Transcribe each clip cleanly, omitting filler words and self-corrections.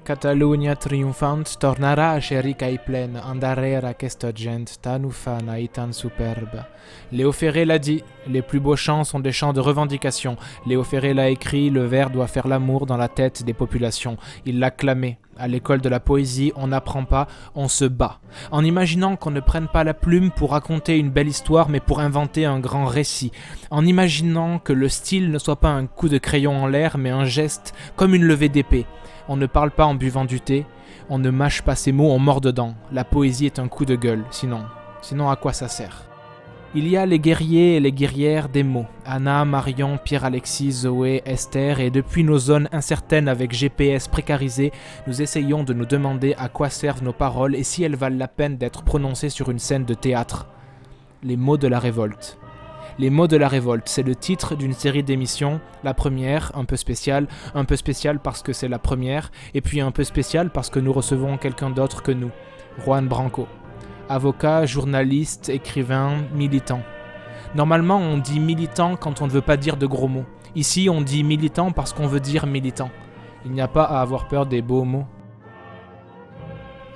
Catalunya triomphante tornarà a chéri cae pleine, andare a questa gente tan ufana et tan superbe. Léo Ferré l'a dit, les plus beaux chants sont des chants de revendication. Léo Ferré l'a écrit, le vers doit faire l'amour dans la tête des populations. Il l'a clamé. À l'école de la poésie, on n'apprend pas, on se bat. En imaginant qu'on ne prenne pas la plume pour raconter une belle histoire, mais pour inventer un grand récit. En imaginant que le style ne soit pas un coup de crayon en l'air, mais un geste, comme une levée d'épée. On ne parle pas en buvant du thé, on ne mâche pas ses mots, on mord dedans. La poésie est un coup de gueule, sinon à quoi ça sert ? Il y a les guerriers et les guerrières des mots. Anna, Marion, Pierre-Alexis, Zoé, Esther, et depuis nos zones incertaines avec GPS précarisé, nous essayons de nous demander à quoi servent nos paroles et si elles valent la peine d'être prononcées sur une scène de théâtre. Les mots de la révolte. Les mots de la révolte, c'est le titre d'une série d'émissions. La première, un peu spéciale parce que c'est la première, et puis un peu spéciale parce que nous recevons quelqu'un d'autre que nous, Juan Branco. Avocat, journaliste, écrivain, militant. Normalement, on dit militant quand on ne veut pas dire de gros mots. Ici, on dit militant parce qu'on veut dire militant. Il n'y a pas à avoir peur des beaux mots.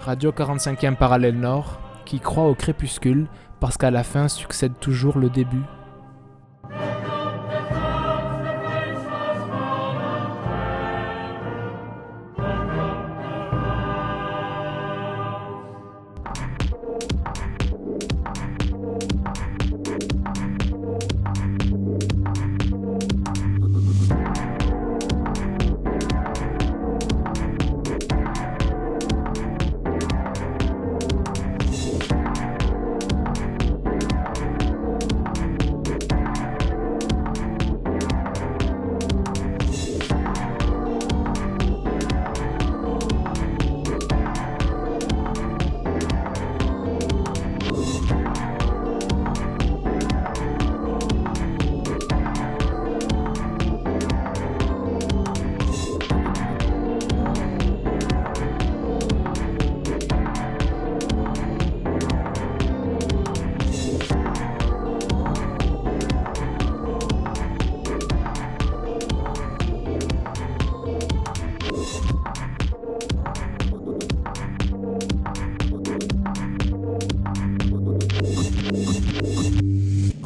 Radio 45e parallèle nord, qui croit au crépuscule parce qu'à la fin succède toujours le début.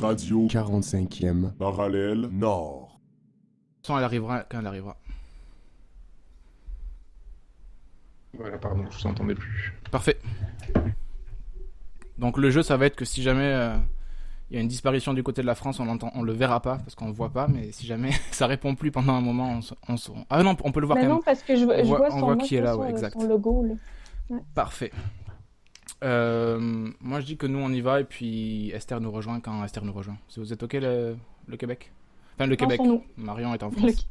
Radio 45e parallèle nord. Elle arrivera quand elle arrivera. Voilà, pardon, je vous entendais plus. Parfait. Donc le jeu, ça va être que si jamais il y a une disparition du côté de la France, on le verra pas parce qu'on le voit pas, mais si jamais ça répond plus pendant un moment, ah non, on peut le voir quand même. Non, parce que je vois qui est là, ouais, exact. Son logo. Là. Ouais. Parfait. Moi je dis que nous on y va et puis Esther nous rejoint quand Esther nous rejoint. Si vous êtes ok le Québec. Enfin le Québec. Marion est en France.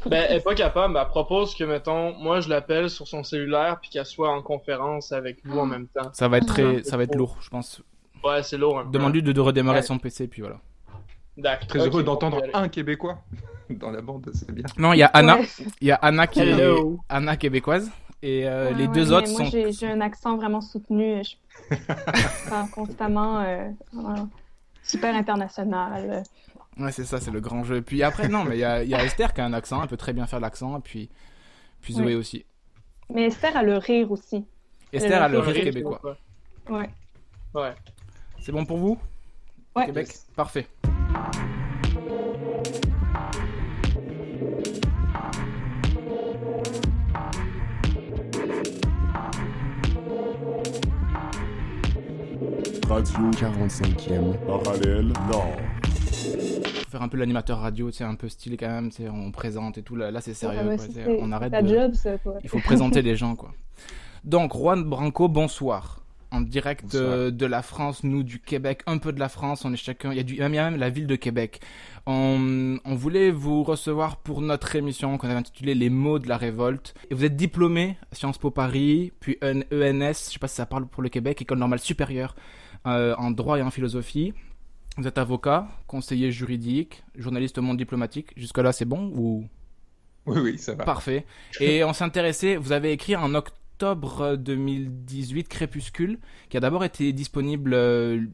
Ben elle est pas capable, mais elle propose que mettons, moi je l'appelle sur son cellulaire puis qu'elle soit en conférence avec vous en même temps. Ça va être ça va être lourd, je pense. Ouais, c'est lourd. Demande-lui de redémarrer son PC puis voilà. D'accord. Très heureux d'entendre un Québécois dans la bande, c'est bien. Non, il y a Anna, il y a Anna qui est Anna québécoise. Et les deux autres sont... Moi, j'ai un accent vraiment soutenu. Je parle constamment super international. Ouais, c'est ça, c'est le grand jeu. Puis après, non, mais il y a Esther qui a un accent, elle peut très bien faire l'accent, et puis Zoé aussi. Mais Esther a le rire aussi. Esther a le rire québécois. Ouais. C'est bon pour vous ? Ouais. Québec ? Parfait. Radio 45e parallèle nord. Faire un peu l'animateur radio, c'est un peu stylé quand même, on présente et tout, là c'est sérieux, on arrête ta job, ça, quoi. Il faut présenter les gens, quoi. Donc Juan Branco, bonsoir. En direct de la France, nous du Québec, un peu de la France, on est chacun, il y a même la ville de Québec. On voulait vous recevoir pour notre émission qu'on avait intitulée Les mots de la révolte. Et vous êtes diplômé à Sciences Po Paris, puis ENS, je sais pas si ça parle pour le Québec, École normale supérieure en droit et en philosophie. Vous êtes avocat, conseiller juridique, journaliste au monde diplomatique. Jusque-là, c'est bon ou... Oui, ça va. Parfait. Et on s'intéressait, vous avez écrit en octobre 2018, Crépuscule, qui a d'abord été disponible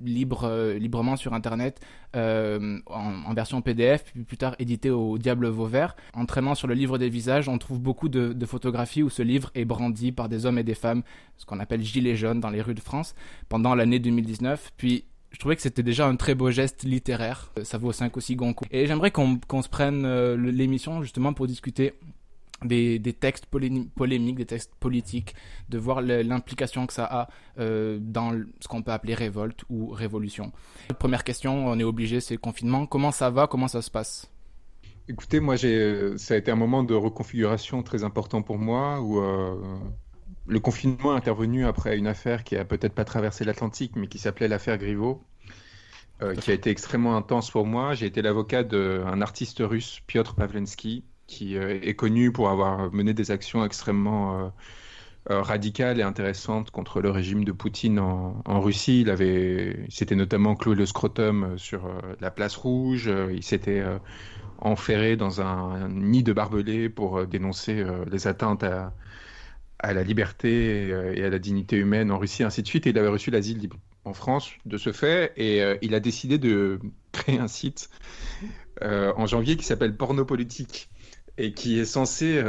librement sur Internet en version PDF, puis plus tard édité au Diable Vauvert. En traînant sur le livre des visages, on trouve beaucoup de photographies où ce livre est brandi par des hommes et des femmes, ce qu'on appelle gilets jaunes dans les rues de France, pendant l'année 2019. Puis je trouvais que c'était déjà un très beau geste littéraire. Ça vaut 5 aussi Goncourt. Et j'aimerais qu'on se prenne l'émission justement pour discuter des textes polémiques, des textes politiques, de voir l'implication que ça a dans ce qu'on peut appeler révolte ou révolution. Première question, on est obligé, c'est le confinement. Comment ça va? Comment ça se passe? Écoutez, moi, ça a été un moment de reconfiguration très important pour moi, où le confinement est intervenu après une affaire qui a peut-être pas traversé l'Atlantique, mais qui s'appelait l'affaire Griveaux, qui a été extrêmement intense pour moi. J'ai été l'avocat d'un artiste russe, Piotr Pawlenski, qui est connu pour avoir mené des actions extrêmement radicales et intéressantes contre le régime de Poutine en Russie. Il s'était notamment cloué le scrotum sur la place Rouge. Il s'était enferré dans un nid de barbelés pour dénoncer les atteintes à la liberté et à la dignité humaine en Russie, ainsi de suite. Et il avait reçu l'asile en France de ce fait, et il a décidé de créer un site en janvier qui s'appelle Pornopolitique, et qui est censé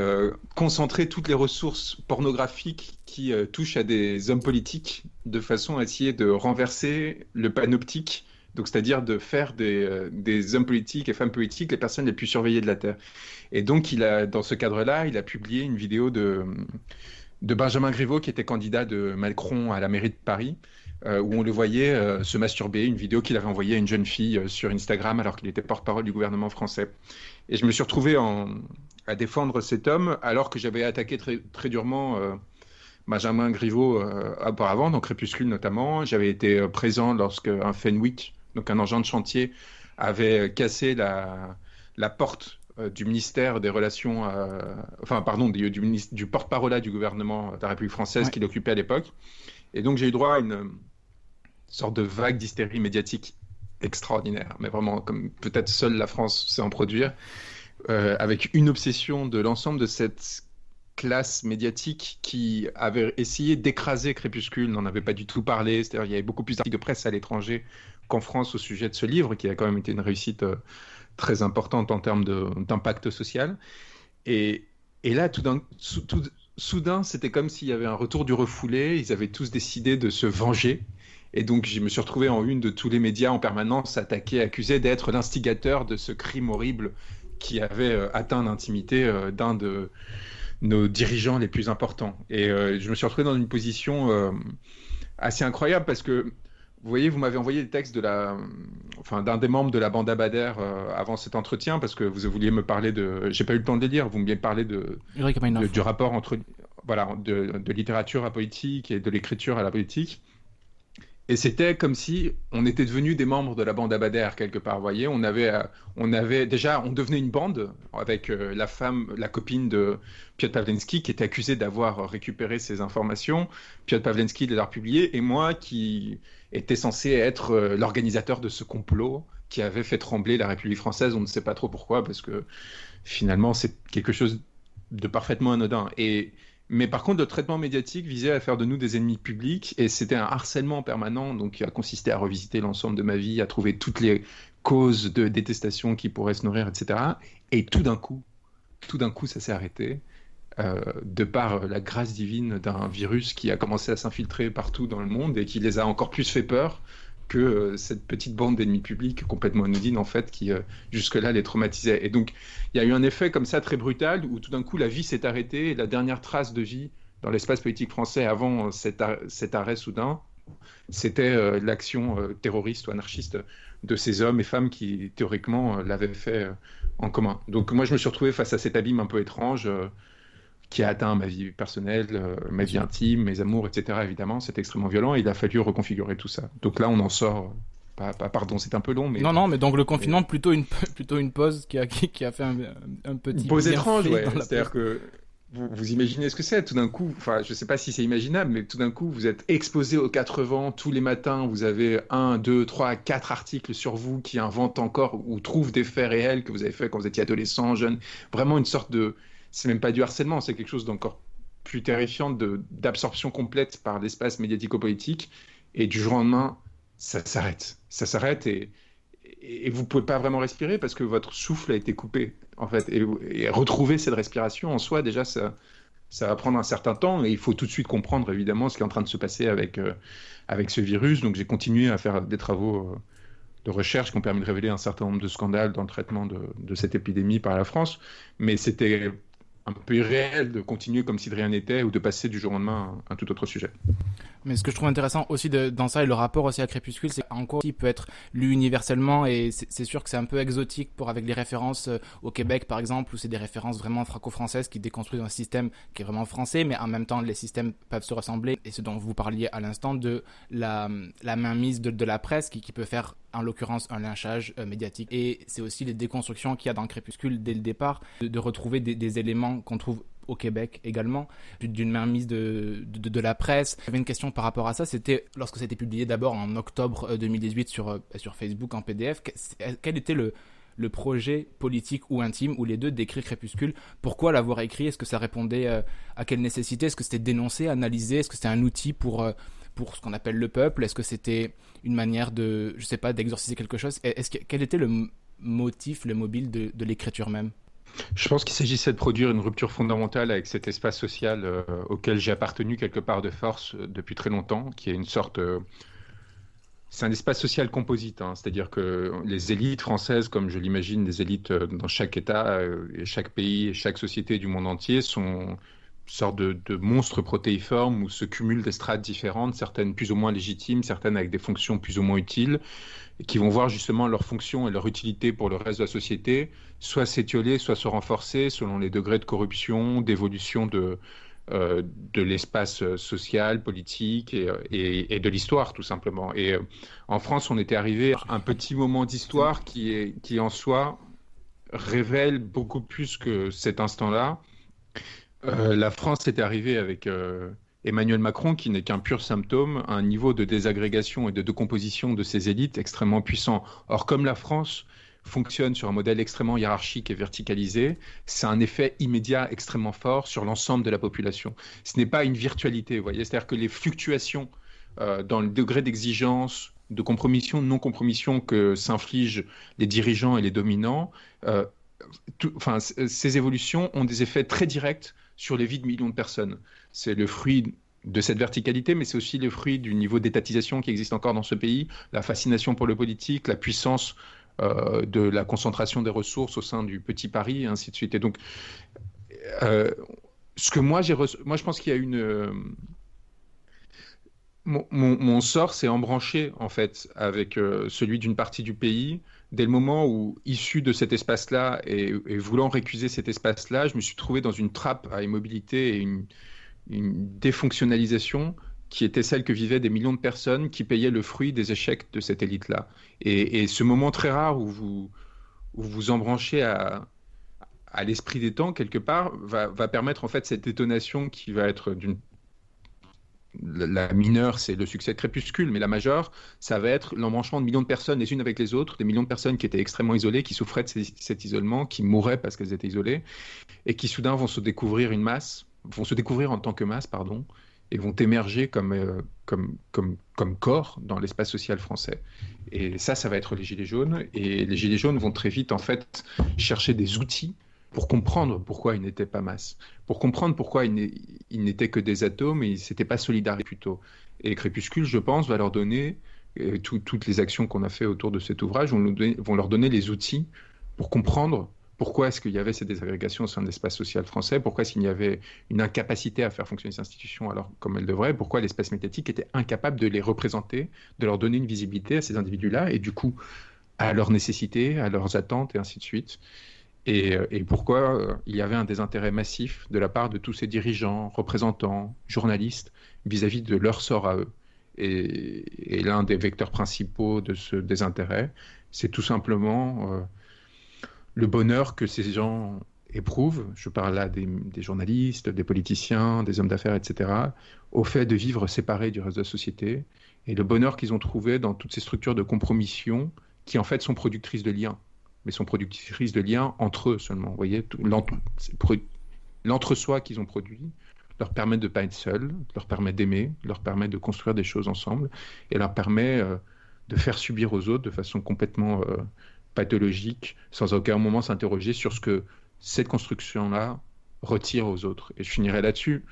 concentrer toutes les ressources pornographiques qui touchent à des hommes politiques, de façon à essayer de renverser le panoptique, donc c'est-à-dire de faire des hommes politiques et femmes politiques les personnes les plus surveillées de la Terre. Et donc, dans ce cadre-là, il a publié une vidéo de Benjamin Griveaux, qui était candidat de Macron à la mairie de Paris, où on le voyait se masturber, une vidéo qu'il avait envoyée à une jeune fille sur Instagram alors qu'il était porte-parole du gouvernement français. Et je me suis retrouvé à défendre cet homme alors que j'avais attaqué très, très durement Benjamin Griveaux auparavant, dans Crépuscule notamment. J'avais été présent lorsque un Fenwick, donc un engin de chantier, avait cassé la porte du ministère des Relations, du porte-parole du gouvernement de la République française qu'il occupait à l'époque. Et donc j'ai eu droit à une sorte de vague d'hystérie médiatique extraordinaire, mais vraiment comme peut-être seule la France sait en produire, avec une obsession de l'ensemble de cette classe médiatique qui avait essayé d'écraser Crépuscule, n'en avait pas du tout parlé. C'est-à-dire il y avait beaucoup plus d'articles de presse à l'étranger qu'en France au sujet de ce livre, qui a quand même été une réussite très importante en termes d'impact social. Et là, soudain, c'était comme s'il y avait un retour du refoulé. Ils avaient tous décidé de se venger. Et donc, je me suis retrouvé en une de tous les médias en permanence, accusé d'être l'instigateur de ce crime horrible qui avait atteint l'intimité d'un de nos dirigeants les plus importants. Et je me suis retrouvé dans une position assez incroyable parce que, vous voyez, vous m'avez envoyé le texte d'un des membres de la bande Abadère avant cet entretien, parce que vous vouliez me parler j'ai pas eu le temps de les lire, vous vouliez me parler du rapport entre, de littérature à politique et de l'écriture à la politique. Et c'était comme si on était devenus des membres de la bande Abadère quelque part. Vous voyez, on devenait une bande avec la copine de Piotr Pawlenski, qui était accusée d'avoir récupéré ces informations. Piotr Pawlenski les a republiées, et moi qui était censé être l'organisateur de ce complot qui avait fait trembler la République française. On ne sait pas trop pourquoi, parce que finalement c'est quelque chose de parfaitement anodin. Mais par contre, le traitement médiatique visait à faire de nous des ennemis publics, et c'était un harcèlement permanent, donc qui a consisté à revisiter l'ensemble de ma vie, à trouver toutes les causes de détestation qui pourraient se nourrir, etc. Et tout d'un coup, ça s'est arrêté, de par la grâce divine d'un virus qui a commencé à s'infiltrer partout dans le monde et qui les a encore plus fait peur que cette petite bande d'ennemis publics complètement anodine, en fait, qui jusque-là les traumatisait. Et donc, il y a eu un effet comme ça très brutal, où tout d'un coup, la vie s'est arrêtée, et la dernière trace de vie dans l'espace politique français avant cet arrêt soudain, c'était l'action terroriste ou anarchiste de ces hommes et femmes qui, théoriquement, l'avaient fait en commun. Donc moi, je me suis retrouvé face à cet abîme un peu étrange qui a atteint ma vie personnelle, ma vie intime, mes amours, etc. Évidemment, c'est extrêmement violent, et il a fallu reconfigurer tout ça. Donc là, on en sort... Pardon, c'est un peu long, mais... Non, mais donc le confinement, plutôt une pause qui a fait un petit... Une pause étrange, ouais. C'est-à-dire que vous imaginez ce que c'est, tout d'un coup, enfin, je sais pas si c'est imaginable, mais tout d'un coup, vous êtes exposé aux quatre vents, tous les matins, vous avez 1, 2, 3, 4 articles sur vous qui inventent encore ou trouvent des faits réels que vous avez fait quand vous étiez adolescent, jeune. Vraiment une sorte de... C'est même pas du harcèlement, c'est quelque chose d'encore plus terrifiante d'absorption complète par l'espace médiatico-politique. Et du jour au lendemain, ça s'arrête. Ça s'arrête et vous ne pouvez pas vraiment respirer parce que votre souffle a été coupé, en fait. Et retrouver cette respiration en soi, déjà, ça va prendre un certain temps. Et il faut tout de suite comprendre, évidemment, ce qui est en train de se passer avec ce virus. Donc, j'ai continué à faire des travaux de recherche qui ont permis de révéler un certain nombre de scandales dans le traitement de cette épidémie par la France. Mais c'était un peu irréel de continuer comme si de rien n'était ou de passer du jour au lendemain à un tout autre sujet. Mais ce que je trouve intéressant aussi dans ça et le rapport aussi à Crépuscule, c'est en quoi il peut être lu universellement et c'est sûr que c'est un peu exotique avec les références au Québec par exemple où c'est des références vraiment franco-françaises qui déconstruisent un système qui est vraiment français mais en même temps les systèmes peuvent se ressembler et ce dont vous parliez à l'instant de la mainmise de la presse qui peut faire en l'occurrence un lynchage médiatique et c'est aussi les déconstructions qu'il y a dans Crépuscule dès le départ de retrouver des éléments qu'on trouve au Québec également, d'une mainmise de la presse. J'avais une question par rapport à ça, c'était lorsque ça a été publié d'abord en octobre 2018 sur Facebook en PDF, quel était le projet politique ou intime, ou les deux, d'écrire Crépuscule? Pourquoi l'avoir écrit? Est-ce que ça répondait à quelle nécessité? Est-ce que c'était dénoncé, analysé? Est-ce que c'était un outil pour ce qu'on appelle le peuple? Est-ce que c'était une manière d'exorciser quelque chose? Quel était le motif, le mobile de l'écriture même? Je pense qu'il s'agissait de produire une rupture fondamentale avec cet espace social auquel j'ai appartenu quelque part de force depuis très longtemps, qui est une sorte... c'est un espace social composite, hein, c'est-à-dire que les élites françaises, comme je l'imagine, des élites dans chaque État, et chaque pays et chaque société du monde entier, sont une sorte de monstres protéiformes où se cumulent des strates différentes, certaines plus ou moins légitimes, certaines avec des fonctions plus ou moins utiles, et qui vont voir justement leur fonction et leur utilité pour le reste de la société, soit s'étioler, soit se renforcer selon les degrés de corruption, d'évolution de l'espace social, politique et de l'histoire tout simplement. Et en France, on était arrivé à un petit moment d'histoire qui en soi révèle beaucoup plus que cet instant-là. La France est arrivée avec Emmanuel Macron, qui n'est qu'un pur symptôme, à un niveau de désagrégation et de décomposition de ses élites extrêmement puissant. Or, comme la France fonctionne sur un modèle extrêmement hiérarchique et verticalisé, c'est un effet immédiat extrêmement fort sur l'ensemble de la population. Ce n'est pas une virtualité, vous voyez, c'est-à-dire que les fluctuations dans le degré d'exigence, de compromission, de non-compromission que s'infligent les dirigeants et les dominants, ces évolutions ont des effets très directs sur les vies de millions de personnes. C'est le fruit de cette verticalité, mais c'est aussi le fruit du niveau d'étatisation qui existe encore dans ce pays, la fascination pour le politique, la puissance de la concentration des ressources au sein du petit Paris, et ainsi de suite. Et donc, ce que moi je pense qu'il y a mon sort s'est embranché en fait avec celui d'une partie du pays dès le moment où, issu de cet espace-là et voulant récuser cet espace-là, je me suis trouvé dans une trappe à immobilité et une défonctionnalisation qui était celle que vivaient des millions de personnes qui payaient le fruit des échecs de cette élite-là. Et ce moment très rare où vous embranchez à l'esprit des temps, quelque part, va permettre en fait cette détonation qui va être la mineure, c'est le succès de Crépuscule, mais la majeure, ça va être l'embranchement de millions de personnes les unes avec les autres, des millions de personnes qui étaient extrêmement isolées, qui souffraient de cet isolement, qui mouraient parce qu'elles étaient isolées, et qui soudain vont se découvrir en tant que masse, pardon, et vont émerger comme corps dans l'espace social français. Et ça va être les Gilets jaunes, et les Gilets jaunes vont très vite en fait chercher des outils pour comprendre pourquoi ils n'étaient pas masse, pour comprendre pourquoi ils n'étaient que des atomes et ils n'étaient pas solidaires plutôt. Et Crépuscule, je pense, va leur donner, toutes les actions qu'on a fait autour de cet ouvrage vont leur donner les outils pour comprendre pourquoi est-ce qu'il y avait ces désagrégations au sein de l'espace social français, pourquoi est-ce qu'il y avait une incapacité à faire fonctionner ces institutions alors comme elles devraient, pourquoi l'espace médiatique était incapable de les représenter, de leur donner une visibilité à ces individus-là et du coup à leurs nécessités, à leurs attentes et ainsi de suite. Et pourquoi il y avait un désintérêt massif de la part de tous ces dirigeants, représentants, journalistes, vis-à-vis de leur sort à eux. Et l'un des vecteurs principaux de ce désintérêt, c'est tout simplement le bonheur que ces gens éprouvent, je parle là des journalistes, des politiciens, des hommes d'affaires, etc., au fait de vivre séparés du reste de la société, et le bonheur qu'ils ont trouvé dans toutes ces structures de compromission qui en fait sont productrices de liens. Mais sont productrices de liens entre eux seulement. Vous voyez, l'entre-soi qu'ils ont produit, leur permet de ne pas être seuls, leur permet d'aimer, leur permet de construire des choses ensemble, et leur permet de faire subir aux autres de façon complètement pathologique, sans à aucun moment s'interroger sur ce que cette construction-là retire aux autres. Et je finirai là-dessus.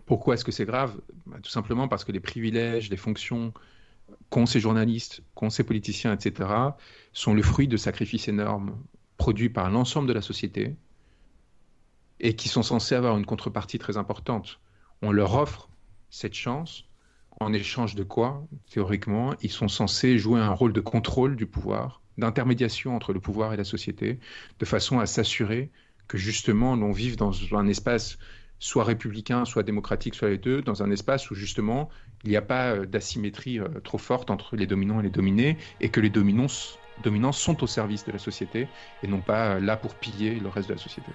Pourquoi est-ce que c'est grave ? Tout simplement parce que les privilèges, les fonctions qu'ont ces journalistes, qu'ont ces politiciens, etc., sont le fruit de sacrifices énormes produits par l'ensemble de la société et qui sont censés avoir une contrepartie très importante. On leur offre cette chance en échange de quoi, théoriquement, ils sont censés jouer un rôle de contrôle du pouvoir, d'intermédiation entre le pouvoir et la société, de façon à s'assurer que justement l'on vive dans un espace soit républicain, soit démocratique, soit les deux, dans un espace où justement il n'y a pas d'asymétrie trop forte entre les dominants et les dominés, et que les dominants sont au service de la société et non pas là pour piller le reste de la société.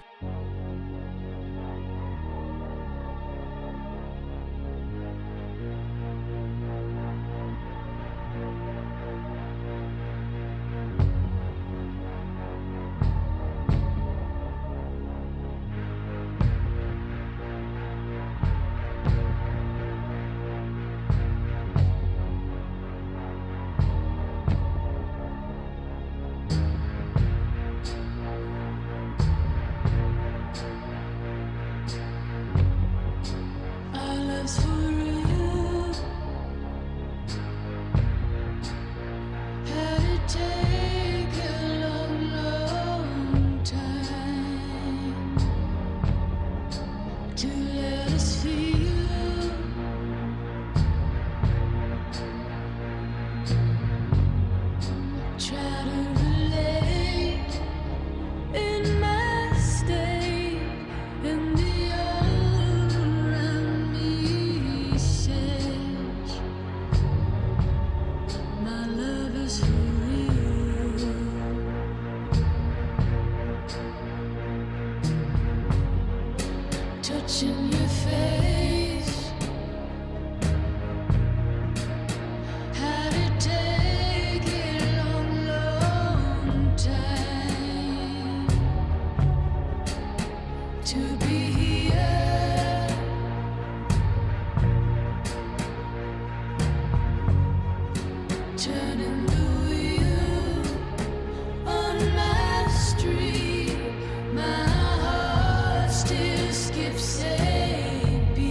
Still skips a beat.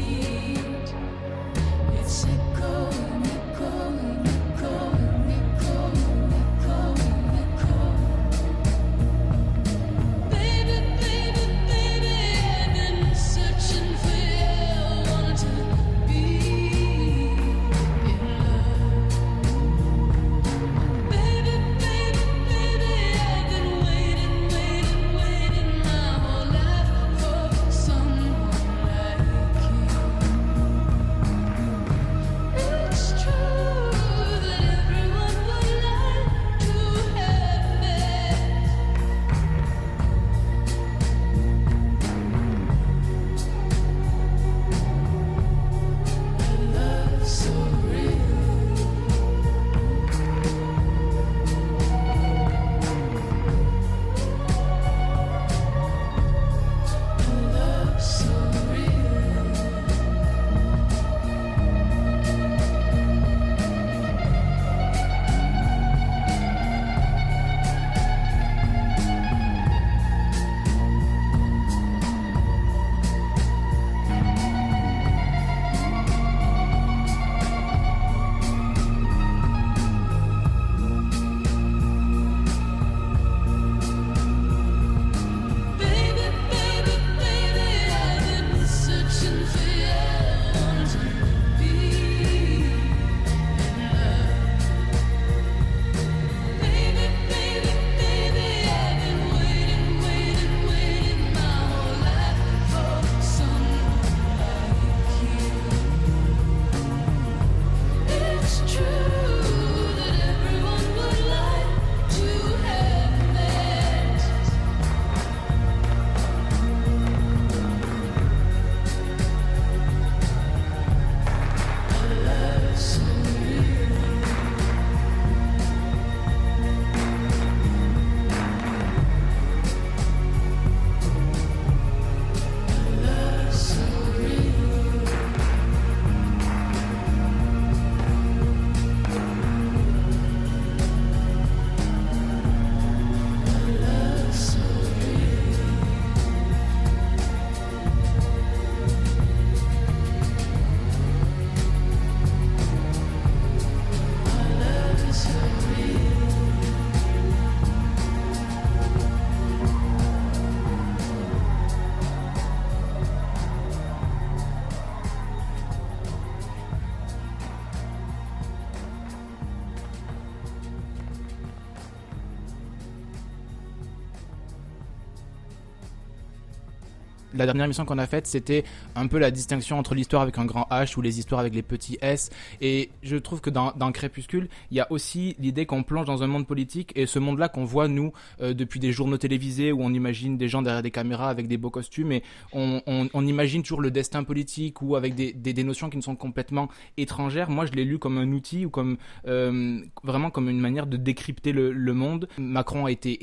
la dernière émission qu'on a faite, c'était un peu la distinction entre l'histoire avec un grand H ou les histoires avec les petits S. Et je trouve que dans Crépuscule, il y a aussi l'idée qu'on plonge dans un monde politique, et ce monde-là qu'on voit, nous, depuis des journaux télévisés, où on imagine des gens derrière des caméras avec des beaux costumes, et on imagine toujours le destin politique, ou avec des notions qui nous sont complètement étrangères. Moi, je l'ai lu comme un outil, ou comme vraiment comme une manière de décrypter le monde. Macron a été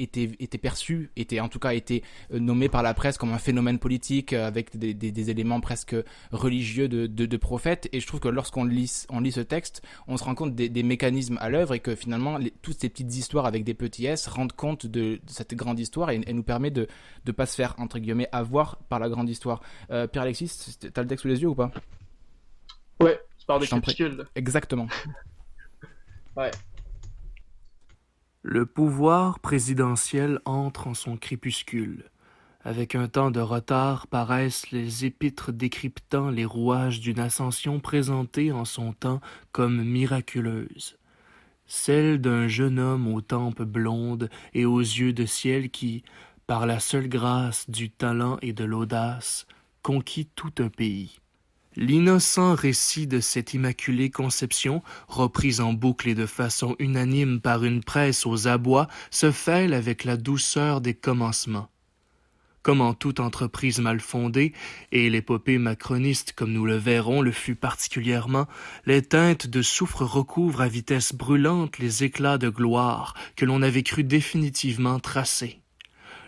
perçu, en tout cas a été nommé par la presse comme un phénomène politique, avec des éléments presque religieux de prophète. Et je trouve que lorsqu'on lit ce texte, on se rend compte des mécanismes à l'œuvre, et que finalement toutes ces petites histoires avec des petits S rendent compte de cette grande histoire, et nous permet de pas se faire entre guillemets avoir par la grande histoire. Pierre-Alexis, t'as le texte sous les yeux ou pas? Ouais, tu parles de Je t'en prie. Crépuscule. Exactement. Ouais. Le pouvoir présidentiel entre en son crépuscule. Avec un temps de retard paraissent les épîtres décryptant les rouages d'une ascension présentée en son temps comme miraculeuse. Celle d'un jeune homme aux tempes blondes et aux yeux de ciel qui, par la seule grâce du talent et de l'audace, conquit tout un pays. L'innocent récit de cette immaculée conception, reprise en boucle et de façon unanime par une presse aux abois, se fêle avec la douceur des commencements. Comme en toute entreprise mal fondée, et l'épopée macroniste, comme nous le verrons, le fut particulièrement, les teintes de soufre recouvrent à vitesse brûlante les éclats de gloire que l'on avait cru définitivement tracés.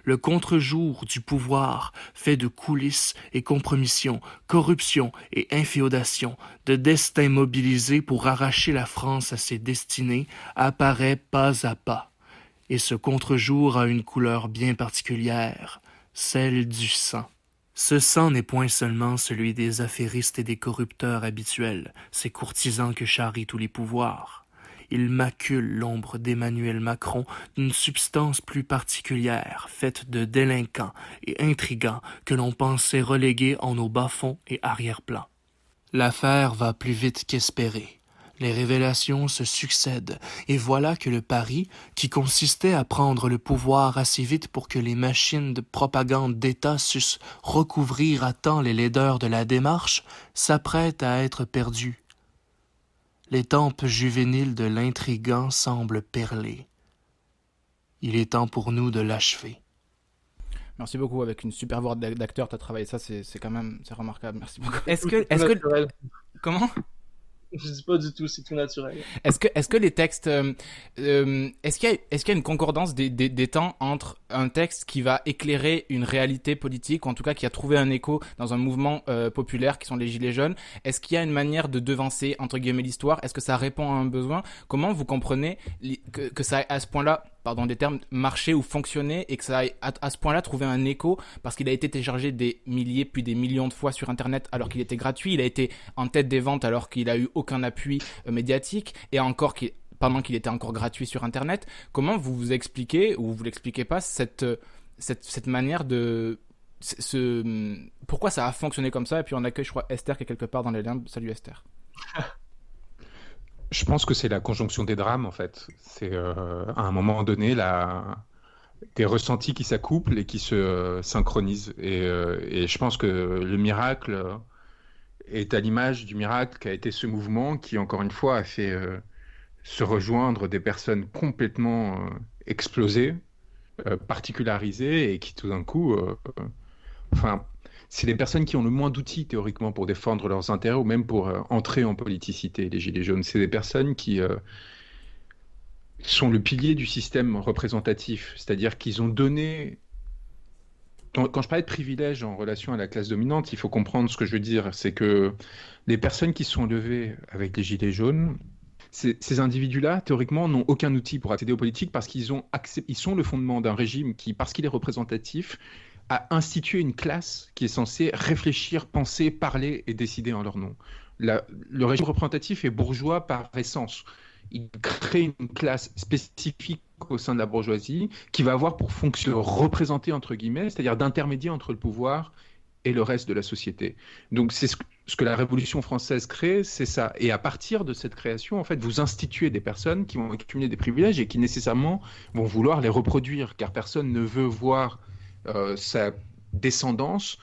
Le contre-jour du pouvoir, fait de coulisses et compromissions, corruption et inféodation, de destins mobilisés pour arracher la France à ses destinées, apparaît pas à pas. Et ce contre-jour a une couleur bien particulière, celle du sang. Ce sang n'est point seulement celui des affairistes et des corrupteurs habituels, ces courtisans que charrient tous les pouvoirs. Il macule l'ombre d'Emmanuel Macron d'une substance plus particulière, faite de délinquants et intrigants que l'on pensait relégués en nos bas-fonds et arrière-plans. L'affaire va plus vite qu'espéré. Les révélations se succèdent, et voilà que le pari, qui consistait à prendre le pouvoir assez vite pour que les machines de propagande d'État sussent recouvrir à temps les laideurs de la démarche, s'apprête à être perdu. Les tempes juvéniles de l'intrigant semblent perler. Il est temps pour nous de l'achever. Merci beaucoup, avec une super voix d'acteur, t'as travaillé ça, c'est quand même, c'est remarquable, merci beaucoup. Naturel. Comment? Je dis pas du tout, c'est tout naturel. Est-ce que les textes, est-ce qu'il y a une concordance des temps entre un texte qui va éclairer une réalité politique, ou en tout cas qui a trouvé un écho dans un mouvement populaire qui sont les Gilets jaunes? Est-ce qu'il y a une manière de devancer entre guillemets l'histoire? Est-ce que ça répond à un besoin? Comment vous comprenez que ça ait à ce point-là, pardon des termes, marché ou fonctionné, et que ça ait à ce point-là trouvé un écho, parce qu'il a été téléchargé des milliers puis des millions de fois sur internet alors qu'il était gratuit, il a été en tête des ventes alors qu'il a eu aucun appui médiatique, et encore pendant qu'il était encore gratuit sur internet. Comment vous expliquez, ou vous l'expliquez pas, cette manière de pourquoi ça a fonctionné comme ça? Et puis on accueille, je crois, Esther qui est quelque part dans les limbes. Salut Esther. Je pense que c'est la conjonction des drames, en fait. C'est à un moment donné des ressentis qui s'accouplent et qui se synchronisent. Et je pense que le miracle est à l'image du miracle qu'a été ce mouvement qui, encore une fois, a fait se rejoindre des personnes complètement explosées, particularisées, et qui tout d'un coup... c'est les personnes qui ont le moins d'outils théoriquement pour défendre leurs intérêts ou même pour entrer en politicité, les Gilets jaunes. C'est des personnes qui sont le pilier du système représentatif, c'est-à-dire qu'ils ont donné... Quand je parlais de privilèges en relation à la classe dominante, il faut comprendre ce que je veux dire. C'est que les personnes qui sont levées avec les Gilets jaunes, ces individus-là, théoriquement, n'ont aucun outil pour accéder aux politiques parce qu'ils sont le fondement d'un régime qui, parce qu'il est représentatif, a institué une classe qui est censée réfléchir, penser, parler et décider en leur nom. Le régime représentatif est bourgeois par essence. Il crée une classe spécifique au sein de la bourgeoisie qui va avoir pour fonction représenter, entre guillemets, c'est-à-dire d'intermédiaire entre le pouvoir et le reste de la société. Donc c'est ce que la Révolution française crée, c'est ça. Et à partir de cette création, en fait, vous instituez des personnes qui vont accumuler des privilèges et qui nécessairement vont vouloir les reproduire, car personne ne veut voir sa descendance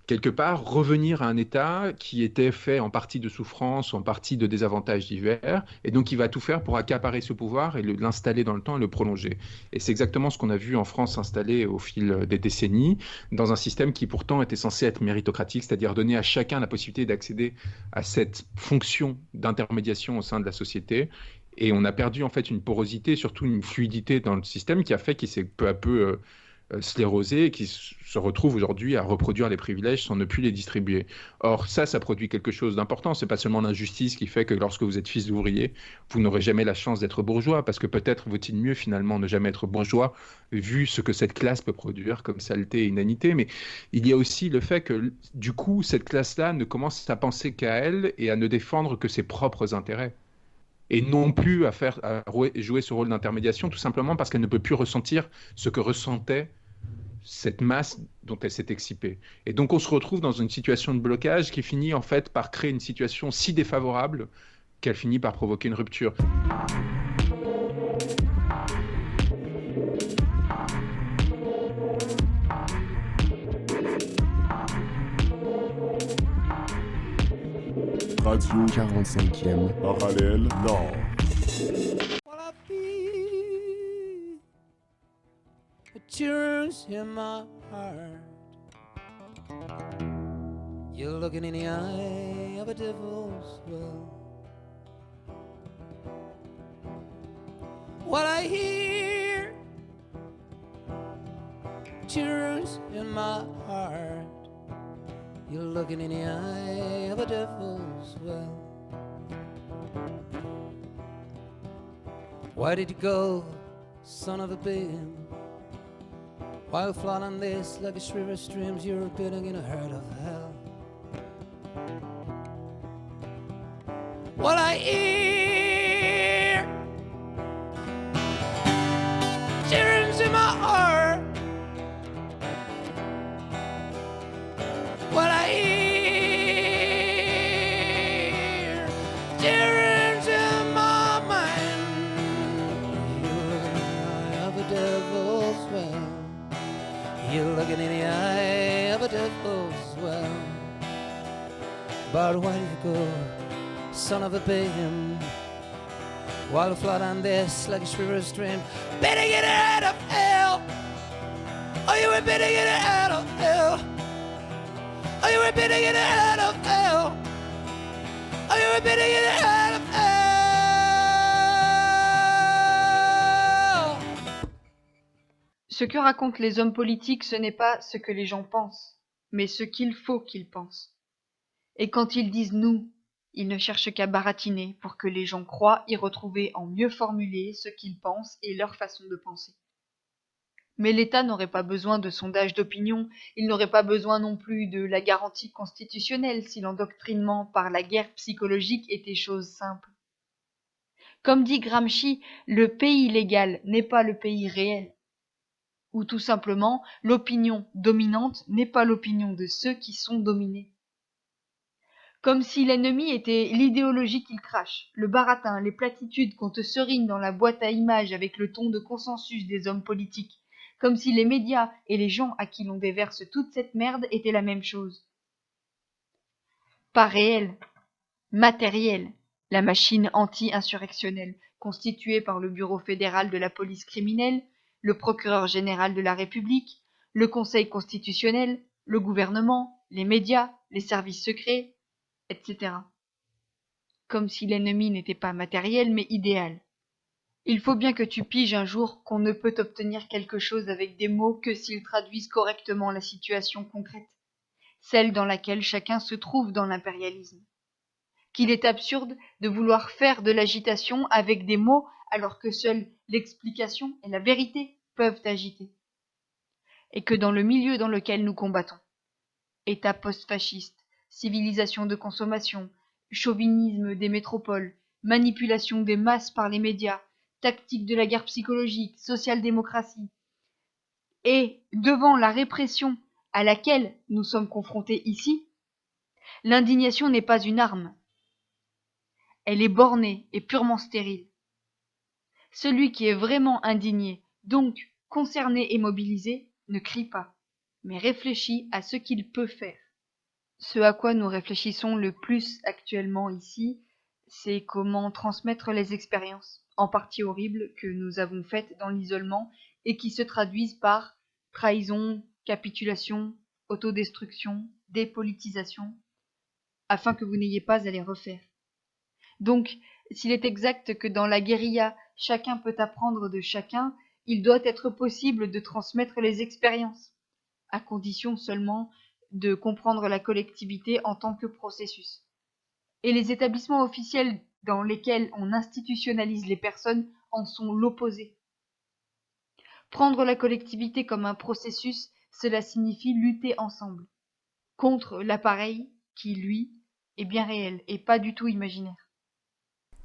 quelque part, revenir à un état qui était fait en partie de souffrance, en partie de désavantages divers, et donc il va tout faire pour accaparer ce pouvoir et l'installer dans le temps et le prolonger. Et c'est exactement ce qu'on a vu en France s'installer au fil des décennies, dans un système qui pourtant était censé être méritocratique, c'est-à-dire donner à chacun la possibilité d'accéder à cette fonction d'intermédiation au sein de la société. Et on a perdu en fait une porosité, surtout une fluidité dans le système qui a fait qu'il s'est peu à peu sclérosés et qui se retrouvent aujourd'hui à reproduire les privilèges sans ne plus les distribuer. Or, ça produit quelque chose d'important. C'est pas seulement l'injustice qui fait que lorsque vous êtes fils d'ouvrier, vous n'aurez jamais la chance d'être bourgeois, parce que peut-être vaut-il mieux finalement ne jamais être bourgeois, vu ce que cette classe peut produire comme saleté et inanité. Mais il y a aussi le fait que, du coup, cette classe-là ne commence à penser qu'à elle et à ne défendre que ses propres intérêts. Et non plus à jouer ce rôle d'intermédiation, tout simplement parce qu'elle ne peut plus ressentir ce que ressentait cette masse dont elle s'est excipée. Et donc on se retrouve dans une situation de blocage qui finit en fait par créer une situation si défavorable qu'elle finit par provoquer une rupture. Radio 45e. Parallèle Nord. Tears in my heart. You're looking in the eye of a devil's well. What I hear, tears in my heart. You're looking in the eye of a devil's well. Why did you go, son of a bitch? While flowing on this like a river streams, you're bidding in a herd of hell. What I hear, tears in my heart. What I hear, tears in my mind. You're in the eye of a devil's well. You're looking in the eye of a devil's well. But why do you go, son of a bitch? While flood on this sluggish river stream, bidding it out of hell. Oh, you were bidding it out of hell. Oh, you were bidding it out of hell. Oh, you were bidding it out of hell. Ce que racontent les hommes politiques, ce n'est pas ce que les gens pensent, mais ce qu'il faut qu'ils pensent. Et quand ils disent nous, ils ne cherchent qu'à baratiner pour que les gens croient y retrouver en mieux formulé ce qu'ils pensent et leur façon de penser. Mais l'État n'aurait pas besoin de sondages d'opinion, il n'aurait pas besoin non plus de la garantie constitutionnelle si l'endoctrinement par la guerre psychologique était chose simple. Comme dit Gramsci, le pays légal n'est pas le pays réel. Ou tout simplement, l'opinion dominante n'est pas l'opinion de ceux qui sont dominés. Comme si l'ennemi était l'idéologie qu'il crache, le baratin, les platitudes qu'on te serine dans la boîte à images avec le ton de consensus des hommes politiques, comme si les médias et les gens à qui l'on déverse toute cette merde étaient la même chose. Pas réel, matériel, la machine anti-insurrectionnelle, constituée par le Bureau fédéral de la police criminelle, le procureur général de la République, le Conseil constitutionnel, le gouvernement, les médias, les services secrets, etc. Comme si l'ennemi n'était pas matériel mais idéal. Il faut bien que tu piges un jour qu'on ne peut obtenir quelque chose avec des mots que s'ils traduisent correctement la situation concrète, celle dans laquelle chacun se trouve dans l'impérialisme. Qu'il est absurde de vouloir faire de l'agitation avec des mots alors que seule l'explication et la vérité peuvent agiter. Et que dans le milieu dans lequel nous combattons, État post-fasciste, civilisation de consommation, chauvinisme des métropoles, manipulation des masses par les médias, tactique de la guerre psychologique, social-démocratie, et devant la répression à laquelle nous sommes confrontés ici, l'indignation n'est pas une arme. Elle est bornée et purement stérile. Celui qui est vraiment indigné, donc concerné et mobilisé, ne crie pas, mais réfléchit à ce qu'il peut faire. Ce à quoi nous réfléchissons le plus actuellement ici, c'est comment transmettre les expériences, en partie horribles, que nous avons faites dans l'isolement et qui se traduisent par trahison, capitulation, autodestruction, dépolitisation, afin que vous n'ayez pas à les refaire. Donc, s'il est exact que dans la guérilla, chacun peut apprendre de chacun, il doit être possible de transmettre les expériences, à condition seulement de comprendre la collectivité en tant que processus. Et les établissements officiels dans lesquels on institutionnalise les personnes en sont l'opposé. Prendre la collectivité comme un processus, cela signifie lutter ensemble, contre l'appareil qui, lui, est bien réel et pas du tout imaginaire.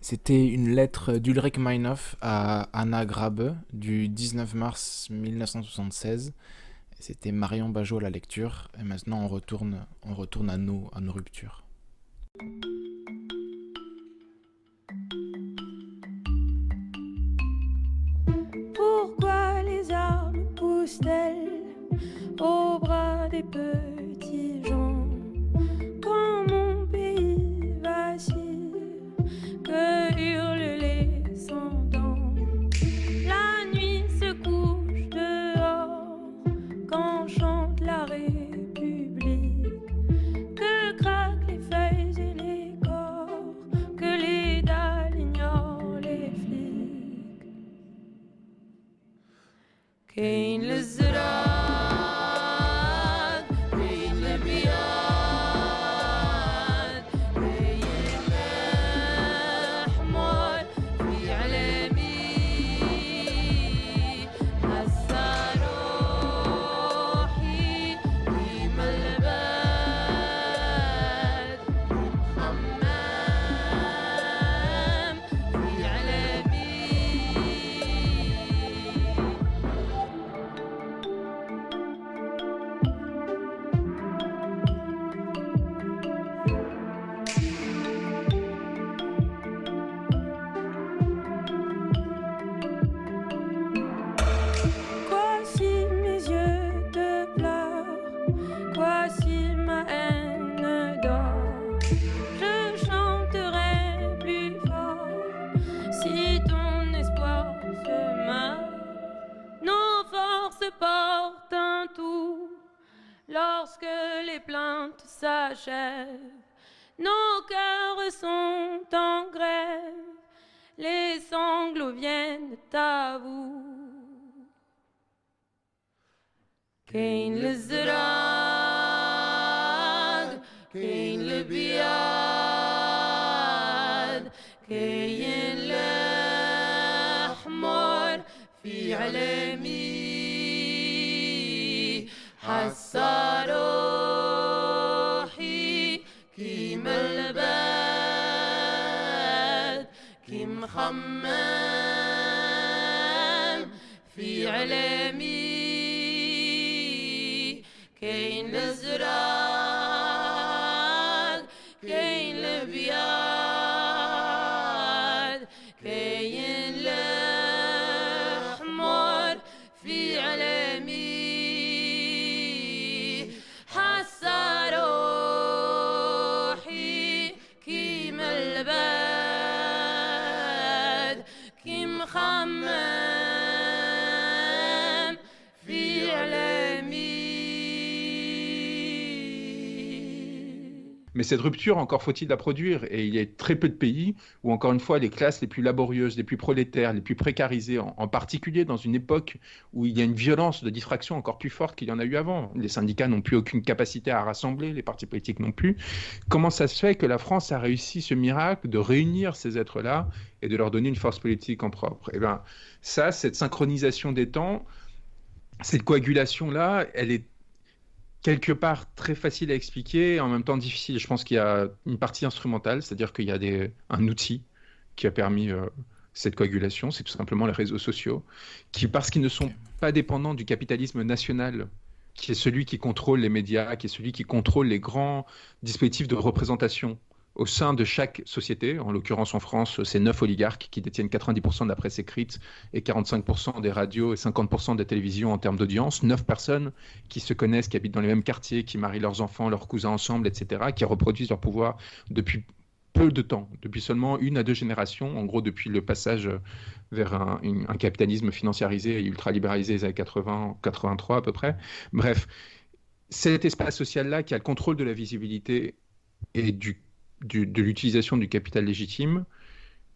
C'était une lettre d'Ulrich Meinhof à Anna Grabe du 19 mars 1976. C'était Marion Bajot à la lecture. Et maintenant, on retourne à nos ruptures. Pourquoi les arbres poussent-elles au bras des petits gens quand mon pays vacille? Que hurlent les sans-dents? La nuit se couche dehors quand chante la République. Que craquent les feuilles et les corps, que les dalles ignorent les flics. Kain le zrad, kain le biad, kain le ahmar fi alami, hassa روحي كيما الباد حمام في علامي. Quoi si mes yeux te pleurent? Quoi si ma haine dort? Je chanterai plus fort si ton espoir se meurt. Nos forces portent un tout lorsque les plaintes s'achèvent. Nos cœurs sont en grève, les sanglots viennent à vous. كاين الزراق كاين البياد كاين الأحمر في علامي حسا روحي كيما الباد كي مخمم في علامي كاين الازرق كاين الابيض كاين الاحمر في علامي حسا روحي كيما الباد كي مخمم في علامي. Mais cette rupture, encore faut-il la produire. Et il y a très peu de pays où, encore une fois, les classes les plus laborieuses, les plus prolétaires, les plus précarisées, en particulier dans une époque où il y a une violence de diffraction encore plus forte qu'il y en a eu avant. Les syndicats n'ont plus aucune capacité à rassembler, les partis politiques non plus. Comment ça se fait que la France a réussi ce miracle de réunir ces êtres-là et de leur donner une force politique en propre? Eh bien, ça, cette synchronisation des temps, cette coagulation-là, elle est quelque part très facile à expliquer et en même temps difficile. Je pense qu'il y a une partie instrumentale, c'est-à-dire qu'il y a un outil qui a permis cette coagulation, c'est tout simplement les réseaux sociaux, qui, parce qu'ils ne sont pas dépendants du capitalisme national, qui est celui qui contrôle les médias, qui est celui qui contrôle les grands dispositifs de représentation au sein de chaque société. En l'occurrence, en France, c'est 9 oligarques qui détiennent 90% de la presse écrite et 45% des radios et 50% des télévisions en termes d'audience. 9 personnes qui se connaissent, qui habitent dans les mêmes quartiers, qui marient leurs enfants, leurs cousins ensemble, etc., qui reproduisent leur pouvoir depuis peu de temps, depuis seulement 1 à 2 générations, en gros depuis le passage vers un capitalisme financiarisé et ultralibéralisé des années 80, 83 à peu près. Bref, cet espace social-là qui a le contrôle de la visibilité et de l'utilisation du capital légitime,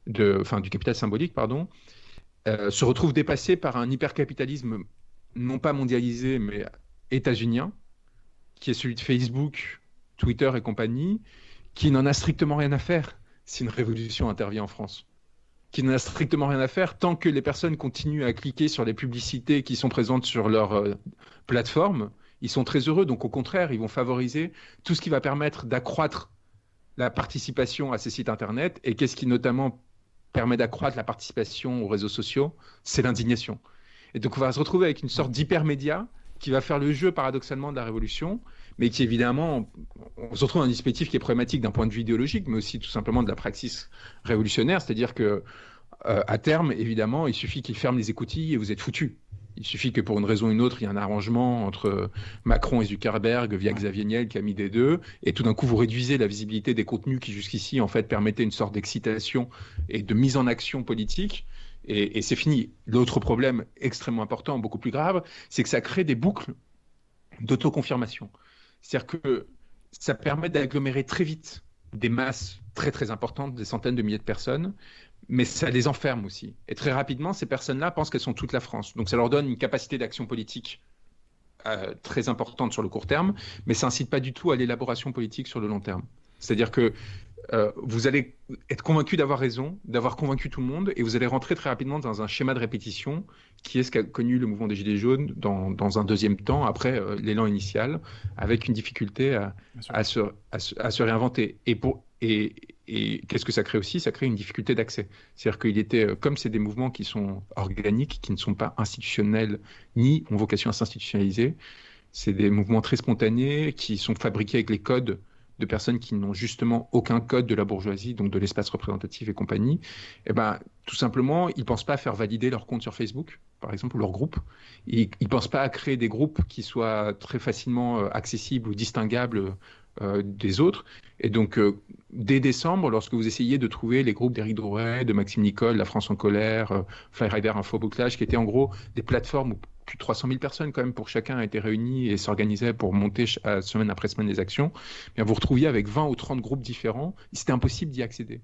du capital symbolique, pardon, se retrouve dépassé par un hypercapitalisme non pas mondialisé, mais états-unien, qui est celui de Facebook, Twitter et compagnie, qui n'en a strictement rien à faire si une révolution intervient en France. Qui n'en a strictement rien à faire tant que les personnes continuent à cliquer sur les publicités qui sont présentes sur leur plateforme. Ils sont très heureux, donc au contraire, ils vont favoriser tout ce qui va permettre d'accroître la participation à ces sites internet. Et qu'est-ce qui notamment permet d'accroître la participation aux réseaux sociaux? C'est l'indignation. Et donc on va se retrouver avec une sorte d'hypermédia qui va faire le jeu paradoxalement de la révolution, mais qui évidemment, on se retrouve dans un dispositif qui est problématique d'un point de vue idéologique, mais aussi tout simplement de la praxis révolutionnaire, c'est-à-dire que à terme, évidemment, il suffit qu'ils ferment les écoutilles et vous êtes foutus. Il suffit que pour une raison ou une autre, il y ait un arrangement entre Macron et Zuckerberg via Xavier Niel qui a mis des deux, et tout d'un coup, vous réduisez la visibilité des contenus qui jusqu'ici, en fait, permettaient une sorte d'excitation et de mise en action politique, et c'est fini. L'autre problème extrêmement important, beaucoup plus grave, c'est que ça crée des boucles d'autoconfirmation. C'est-à-dire que ça permet d'agglomérer très vite des masses très très importantes, des centaines de milliers de personnes, mais ça les enferme aussi. Et très rapidement, ces personnes-là pensent qu'elles sont toute la France. Donc ça leur donne une capacité d'action politique très importante sur le court terme, mais ça n'incite pas du tout à l'élaboration politique sur le long terme. C'est-à-dire que vous allez être convaincu d'avoir raison, d'avoir convaincu tout le monde, et vous allez rentrer très rapidement dans un schéma de répétition qui est ce qu'a connu le mouvement des Gilets jaunes dans un deuxième temps, après l'élan initial, avec une difficulté à se réinventer. Et qu'est-ce que ça crée aussi? Ça crée une difficulté d'accès. C'est-à-dire qu'il était, comme c'est des mouvements qui sont organiques, qui ne sont pas institutionnels, ni ont vocation à s'institutionnaliser, c'est des mouvements très spontanés, qui sont fabriqués avec les codes de personnes qui n'ont justement aucun code de la bourgeoisie, donc de l'espace représentatif et compagnie, et ben, tout simplement, ils ne pensent pas à faire valider leur compte sur Facebook, par exemple, ou leur groupe. Ils ne pensent pas à créer des groupes qui soient très facilement accessibles ou distinguables des autres. Et donc, dès décembre, lorsque vous essayez de trouver les groupes d'Éric Drouet, de Maxime Nicole, La France en colère, Flyrider Infobouclage, qui étaient en gros des plateformes où plus de 300 000 personnes quand même pour chacun étaient réunies et s'organisaient pour monter semaine après semaine les actions, bien vous retrouviez avec 20 ou 30 groupes différents, c'était impossible d'y accéder.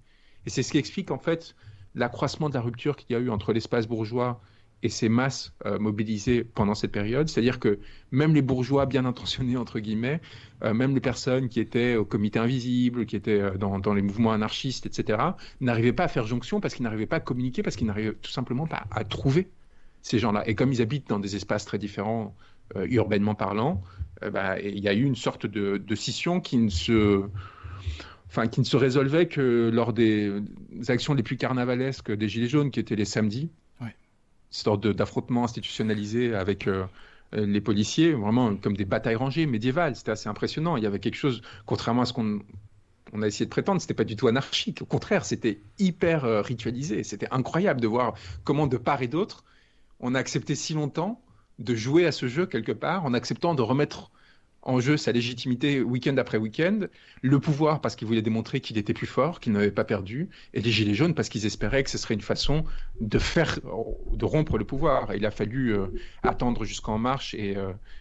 Et c'est ce qui explique en fait l'accroissement de la rupture qu'il y a eu entre l'espace bourgeois et ces masses mobilisées pendant cette période, c'est-à-dire que même les bourgeois bien intentionnés, entre guillemets, même les personnes qui étaient au comité invisible, qui étaient dans les mouvements anarchistes, etc., n'arrivaient pas à faire jonction parce qu'ils n'arrivaient pas à communiquer, parce qu'ils n'arrivaient tout simplement pas à trouver ces gens-là. Et comme ils habitent dans des espaces très différents, urbainement parlant, il y a eu une sorte de scission qui ne se résolvait que lors des actions les plus carnavalesques des Gilets jaunes, qui étaient les samedis, sorte d'affrontement institutionnalisé avec les policiers, vraiment comme des batailles rangées médiévales. C'était assez impressionnant. Il y avait quelque chose, contrairement à ce qu'on a essayé de prétendre, c'était pas du tout anarchique. Au contraire, c'était hyper ritualisé. C'était incroyable de voir comment, de part et d'autre, on a accepté si longtemps de jouer à ce jeu quelque part, en acceptant de remettre en jeu sa légitimité week-end après week-end, le pouvoir parce qu'il voulait démontrer qu'il était plus fort, qu'il n'avait pas perdu, et les Gilets jaunes parce qu'ils espéraient que ce serait une façon de rompre le pouvoir. Et il a fallu attendre jusqu'en mars et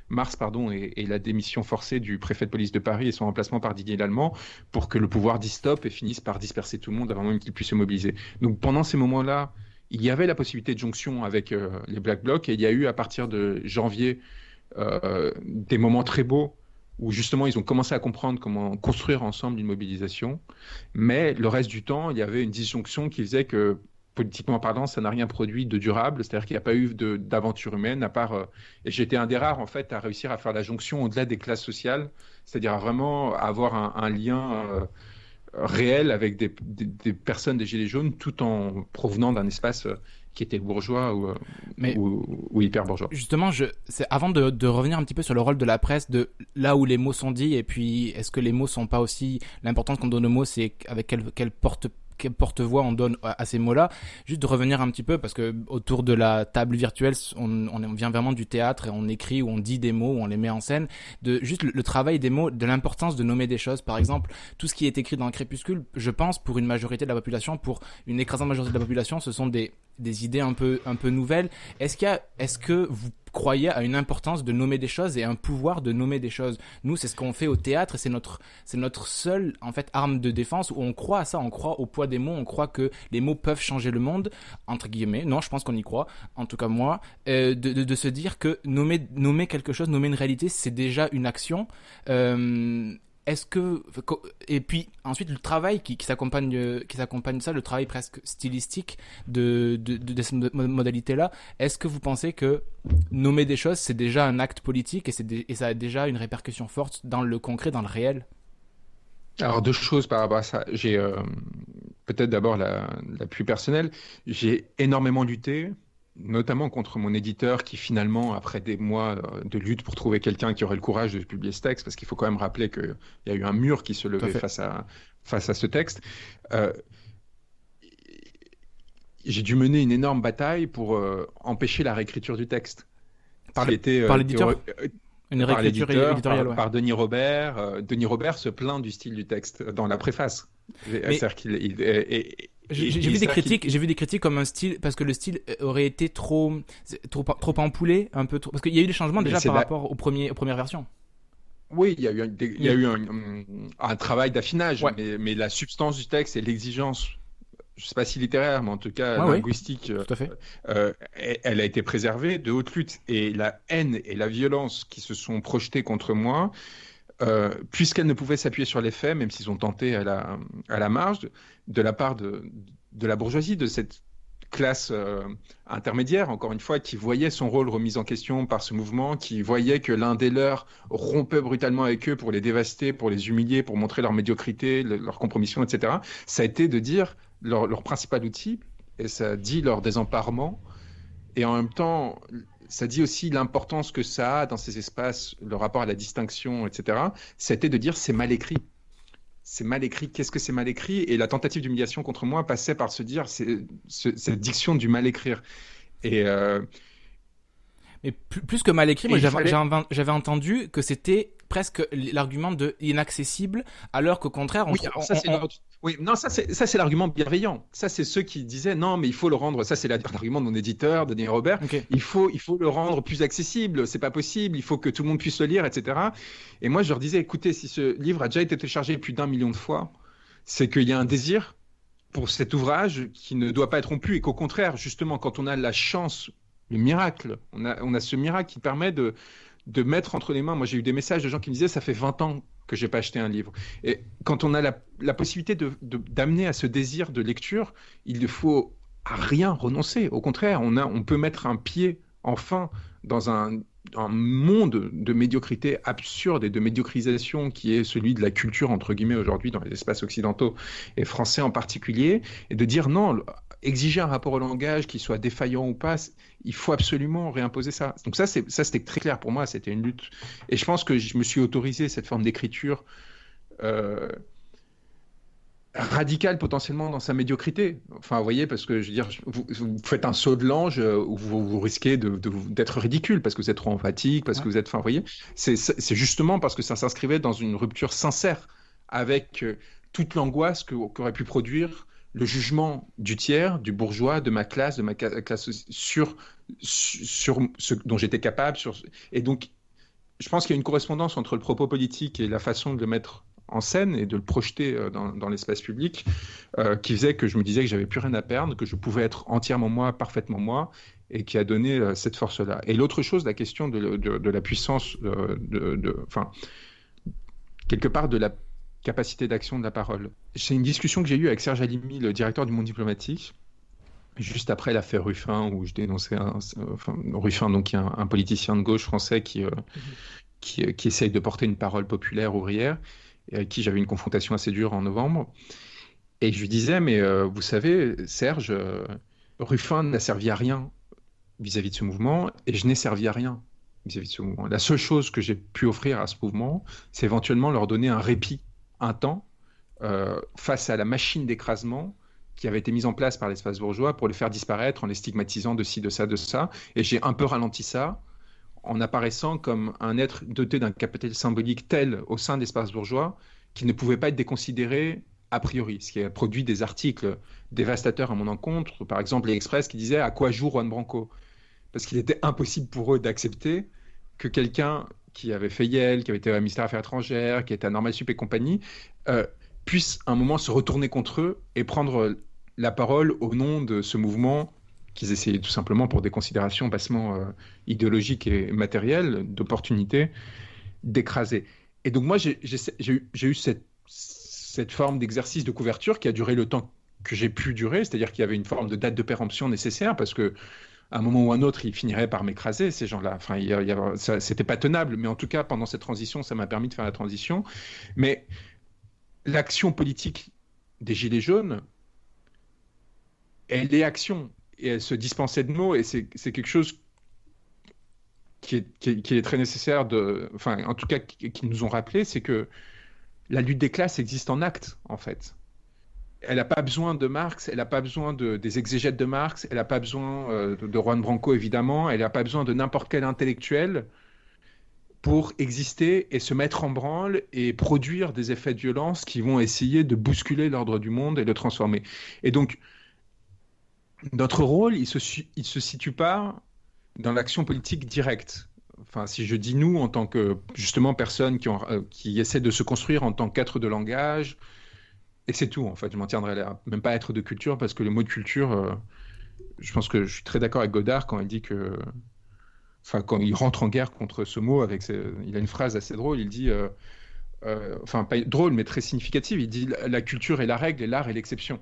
la démission forcée du préfet de police de Paris et son remplacement par Didier Lallemand pour que le pouvoir dise stop et finisse par disperser tout le monde avant même qu'il puisse se mobiliser. Donc pendant ces moments-là, il y avait la possibilité de jonction avec les Black Blocs, et il y a eu à partir de janvier des moments très beaux où justement ils ont commencé à comprendre comment construire ensemble une mobilisation, mais le reste du temps il y avait une disjonction qui faisait que politiquement parlant ça n'a rien produit de durable, c'est-à-dire qu'il n'y a pas eu d'aventure humaine à part et j'étais un des rares en fait à réussir à faire la jonction au-delà des classes sociales, c'est-à-dire à vraiment avoir un lien réel avec des personnes des Gilets jaunes, tout en provenant d'un espace qui était bourgeois ou hyper bourgeois. Justement, c'est avant de revenir un petit peu sur le rôle de la presse, de là où les mots sont dits, et puis est-ce que les mots sont pas aussi l'importance qu'on donne aux mots, c'est avec quel porte-voix on donne à ces mots-là. Juste de revenir un petit peu, parce que autour de la table virtuelle, on vient vraiment du théâtre et on écrit ou on dit des mots ou on les met en scène, de juste le travail des mots, de l'importance de nommer des choses. Par exemple, tout ce qui est écrit dans le Crépuscule, je pense pour une majorité de la population, pour une écrasante majorité de la population, ce sont des idées un peu nouvelles. Est-ce que vous croyez à une importance de nommer des choses et un pouvoir de nommer des choses? Nous, c'est ce qu'on fait au théâtre et c'est notre seule en fait arme de défense, où on croit à ça, on croit au poids des mots, on croit que les mots peuvent changer le monde, entre guillemets. Non, je pense qu'on y croit, en tout cas moi, de se dire que nommer quelque chose, nommer une réalité, c'est déjà une action. Est-ce que, et puis ensuite le travail qui s'accompagne ça, le travail presque stylistique de cette modalité-là, est-ce que vous pensez que nommer des choses, c'est déjà un acte politique et ça a déjà une répercussion forte dans le concret, dans le réel? Alors, deux choses par rapport à ça. J'ai peut-être d'abord la plus personnelle. J'ai énormément lutté, notamment contre mon éditeur qui finalement, après des mois de lutte pour trouver quelqu'un qui aurait le courage de publier ce texte, parce qu'il faut quand même rappeler qu'il y a eu un mur qui se levait face à ce texte, j'ai dû mener une énorme bataille pour empêcher la réécriture du texte. Par l'éditeur Une réécriture éditoriale, par Denis Robert. Denis Robert se plaint du style du texte dans la préface. J'ai vu des critiques comme un style, parce que le style aurait été trop ampoulé, un peu trop, parce qu'il y a eu des changements déjà par rapport aux premières versions. Oui, il y a eu un travail d'affinage, mais la substance du texte et l'exigence, je ne sais pas si littéraire, mais en tout cas linguistique, tout à fait. Elle a été préservée de haute lutte. Et la haine et la violence qui se sont projetées contre moi, puisqu'elles ne pouvaient s'appuyer sur les faits, même s'ils ont tenté à la marge, de la part de la bourgeoisie, de cette classe intermédiaire, encore une fois, qui voyait son rôle remis en question par ce mouvement, qui voyait que l'un des leurs rompait brutalement avec eux pour les dévaster, pour les humilier, pour montrer leur médiocrité, leur compromission, etc. Ça a été de dire leur principal outil, et ça dit leur désemparement, et en même temps, ça dit aussi l'importance que ça a dans ces espaces, le rapport à la distinction, etc. C'était de dire c'est mal écrit. C'est mal écrit. Qu'est-ce que c'est mal écrit? Et la tentative d'humiliation contre moi passait par se dire cette diction du mal écrire. Et mais plus que mal écrit, moi j'avais entendu que c'était presque l'argument de inaccessible, alors qu'au contraire, ça c'est l'argument bienveillant. Ça c'est ceux qui disaient non, mais il faut le rendre. Ça c'est l'argument de mon éditeur, de Denis Robert. Okay. Il faut le rendre plus accessible. C'est pas possible. Il faut que tout le monde puisse le lire, etc. Et moi je leur disais, écoutez, si ce livre a déjà été téléchargé plus d'1 million de fois, c'est qu'il y a un désir pour cet ouvrage qui ne doit pas être rompu, et qu'au contraire, justement, quand on a la chance, le miracle, on a ce miracle qui permet de mettre entre les mains. Moi, j'ai eu des messages de gens qui me disaient ça fait 20 ans que j'ai pas acheté un livre. Et quand on a la possibilité d'amener à ce désir de lecture, il ne faut à rien renoncer. Au contraire, on peut mettre un pied enfin dans un monde de médiocrité absurde et de médiocrisation qui est celui de la culture, entre guillemets, aujourd'hui dans les espaces occidentaux et français en particulier, et de dire non, exiger un rapport au langage qui soit défaillant ou pas, il faut absolument réimposer ça. Donc ça c'était très clair pour moi, c'était une lutte. Et je pense que je me suis autorisé cette forme d'écriture radicale potentiellement dans sa médiocrité. Enfin, vous voyez, parce que je veux dire, vous faites un saut de l'ange où vous risquez d'être ridicule parce que vous êtes trop emphatique, parce que vous êtes... Enfin, vous voyez, c'est justement parce que ça s'inscrivait dans une rupture sincère avec toute l'angoisse qu'aurait pu produire le jugement du tiers, du bourgeois, de ma classe sur ce dont j'étais capable. Et donc, je pense qu'il y a une correspondance entre le propos politique et la façon de le mettre en scène et de le projeter dans l'espace public, qui faisait que je me disais que j'avais plus rien à perdre, que je pouvais être entièrement moi, parfaitement moi, et qui a donné cette force-là. Et l'autre chose, la question de la puissance, enfin, quelque part de la capacité d'action de la parole. C'est une discussion que j'ai eue avec Serge Halimi, le directeur du Monde diplomatique, juste après l'affaire Ruffin, où je dénonçais Ruffin, donc un politicien de gauche français qui essaye de porter une parole populaire ouvrière. et avec qui j'avais une confrontation assez dure en novembre. Et je lui disais, mais vous savez, Serge, Ruffin n'a servi à rien vis-à-vis de ce mouvement, et je n'ai servi à rien vis-à-vis de ce mouvement. La seule chose que j'ai pu offrir à ce mouvement, c'est éventuellement leur donner un répit, un temps, face à la machine d'écrasement qui avait été mise en place par l'espace bourgeois pour les faire disparaître en les stigmatisant de ci, de ça, de ça. Et j'ai un peu ralenti ça en apparaissant comme un être doté d'un capital symbolique tel au sein de l'espace bourgeois qu'il ne pouvait pas être déconsidéré a priori, ce qui a produit des articles dévastateurs à mon encontre, par exemple l'Express qui disait à quoi joue Juan Branco, parce qu'il était impossible pour eux d'accepter que quelqu'un qui avait fait Yale, qui avait été au ministère des Affaires étrangères, qui était à Normal Sup et compagnie, puisse à un moment se retourner contre eux et prendre la parole au nom de ce mouvement qu'ils essayaient tout simplement pour des considérations bassement idéologiques et matérielles, d'opportunités, d'écraser. Et donc moi, j'ai eu cette forme d'exercice de couverture qui a duré le temps que j'ai pu durer, c'est-à-dire qu'il y avait une forme de date de péremption nécessaire, parce que à un moment ou un autre, ils finiraient par m'écraser, ces gens-là. Enfin, c'était pas tenable, mais en tout cas, pendant cette transition, ça m'a permis de faire la transition. Mais l'action politique des Gilets jaunes, elle est action, et elle se dispensait de mots, et c'est quelque chose qui est très nécessaire, enfin, en tout cas, qui nous ont rappelé, c'est que la lutte des classes existe en acte, en fait. Elle n'a pas besoin de Marx, elle n'a pas besoin des exégètes de Marx, elle n'a pas besoin de Juan Branco, évidemment, elle n'a pas besoin de n'importe quel intellectuel pour exister et se mettre en branle et produire des effets de violence qui vont essayer de bousculer l'ordre du monde et le transformer. Et donc, notre rôle, il se situe pas dans l'action politique directe. Enfin, si je dis nous, en tant que, justement, personnes qui essaient de se construire en tant qu'êtres de langage, et c'est tout, en fait. Je m'en tiendrai là. Même pas être de culture, parce que le mot de culture, je pense que je suis très d'accord avec Godard quand il dit que... Enfin, quand il rentre en guerre contre ce mot, il a une phrase assez drôle, il dit... enfin, pas drôle, mais très significative. Il dit « La culture est la règle et l'art est l'exception ».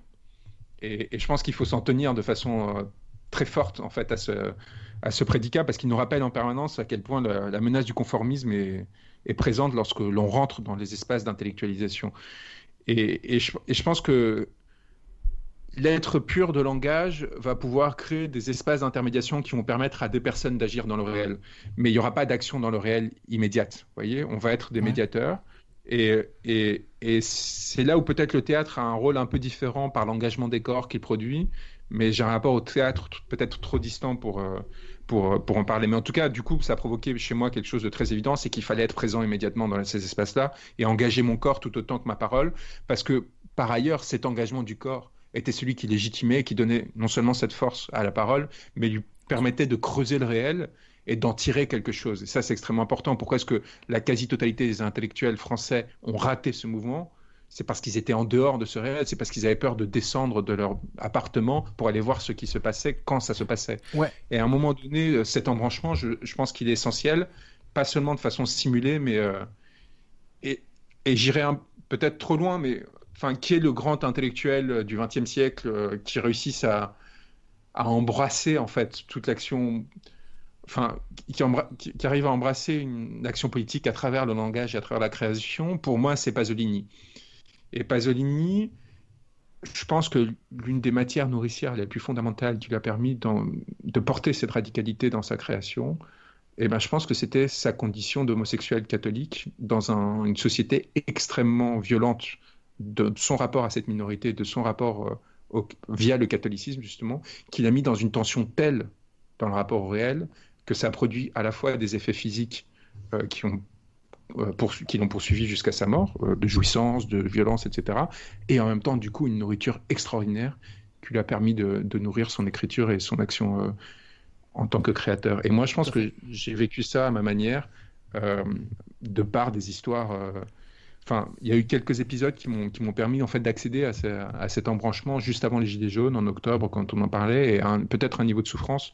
Et je pense qu'il faut s'en tenir de façon très forte, en fait, à ce prédicat, parce qu'il nous rappelle en permanence à quel point la menace du conformisme est présente lorsque l'on rentre dans les espaces d'intellectualisation. Et je pense que l'être pur de langage va pouvoir créer des espaces d'intermédiation qui vont permettre à des personnes d'agir dans le réel. Mais il n'y aura pas d'action dans le réel immédiate. Vous voyez, on va être des médiateurs. Et c'est là où peut-être le théâtre a un rôle un peu différent par l'engagement des corps qu'il produit. Mais j'ai un rapport au théâtre peut-être trop distant pour en parler. Mais en tout cas, du coup, ça a provoqué chez moi quelque chose de très évident, c'est qu'il fallait être présent immédiatement dans ces espaces-là et engager mon corps tout autant que ma parole, parce que, par ailleurs, cet engagement du corps était celui qui légitimait, qui donnait non seulement cette force à la parole, mais lui permettait de creuser le réel et d'en tirer quelque chose. Et ça, c'est extrêmement important. Pourquoi est-ce que la quasi-totalité des intellectuels français ont raté ce mouvement ? C'est parce qu'ils étaient en dehors de ce réel, c'est parce qu'ils avaient peur de descendre de leur appartement pour aller voir ce qui se passait quand ça se passait. Ouais. Et à un moment donné, cet embranchement, je pense qu'il est essentiel, pas seulement de façon simulée, mais... et j'irai peut-être trop loin, mais enfin, qui est le grand intellectuel du XXe siècle qui réussisse à embrasser en fait toute l'action... Enfin, qui arrive à embrasser une action politique à travers le langage et à travers la création, pour moi, c'est Pasolini. Et Pasolini, je pense que l'une des matières nourricières les plus fondamentales qui lui a permis de porter cette radicalité dans sa création, eh ben, je pense que c'était sa condition d'homosexuel catholique dans une société extrêmement violente de son rapport à cette minorité, de son rapport via le catholicisme, justement, qu'il a mis dans une tension telle dans le rapport au réel que ça a produit à la fois des effets physiques qui l'ont poursuivi jusqu'à sa mort, de jouissance, de violence, etc. Et en même temps, du coup, une nourriture extraordinaire qui lui a permis de nourrir son écriture et son action en tant que créateur. Et moi, je pense que j'ai vécu ça à ma manière, de par des histoires... Enfin, il y a eu quelques épisodes qui m'ont permis en fait d'accéder à cet embranchement juste avant les Gilets jaunes, en octobre, quand on en parlait, et peut-être un niveau de souffrance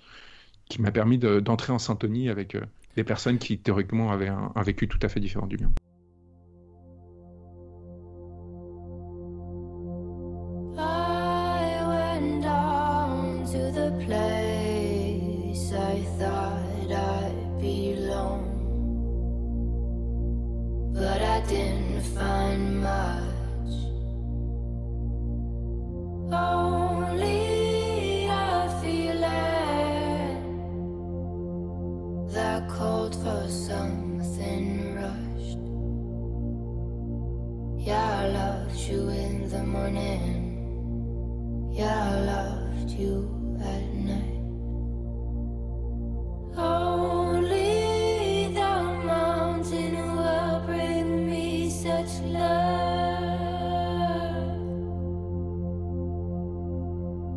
qui m'a permis d'entrer en syntonie avec des personnes qui, théoriquement, avaient un vécu tout à fait différent du mien. I went down to the place I thought I'd belong, but I didn't find morning. Yeah, I loved you at night. Only the mountain will bring me such love.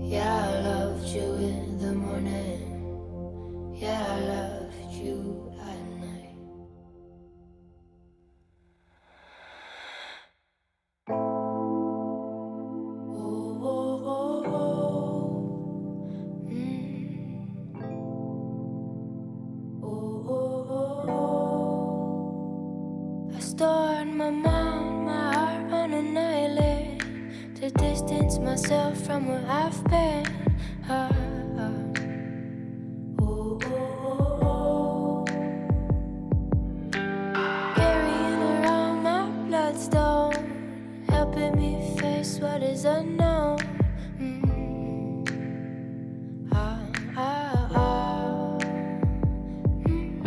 Yeah, I loved you in the morning. Yeah, I loved you at night. Oh, oh, oh, oh. Oh, oh, oh. I stored my mind, my heart on an island to distance myself from where I've been. Oh, oh, oh. Carrying around my bloodstone, helping me face what is unknown.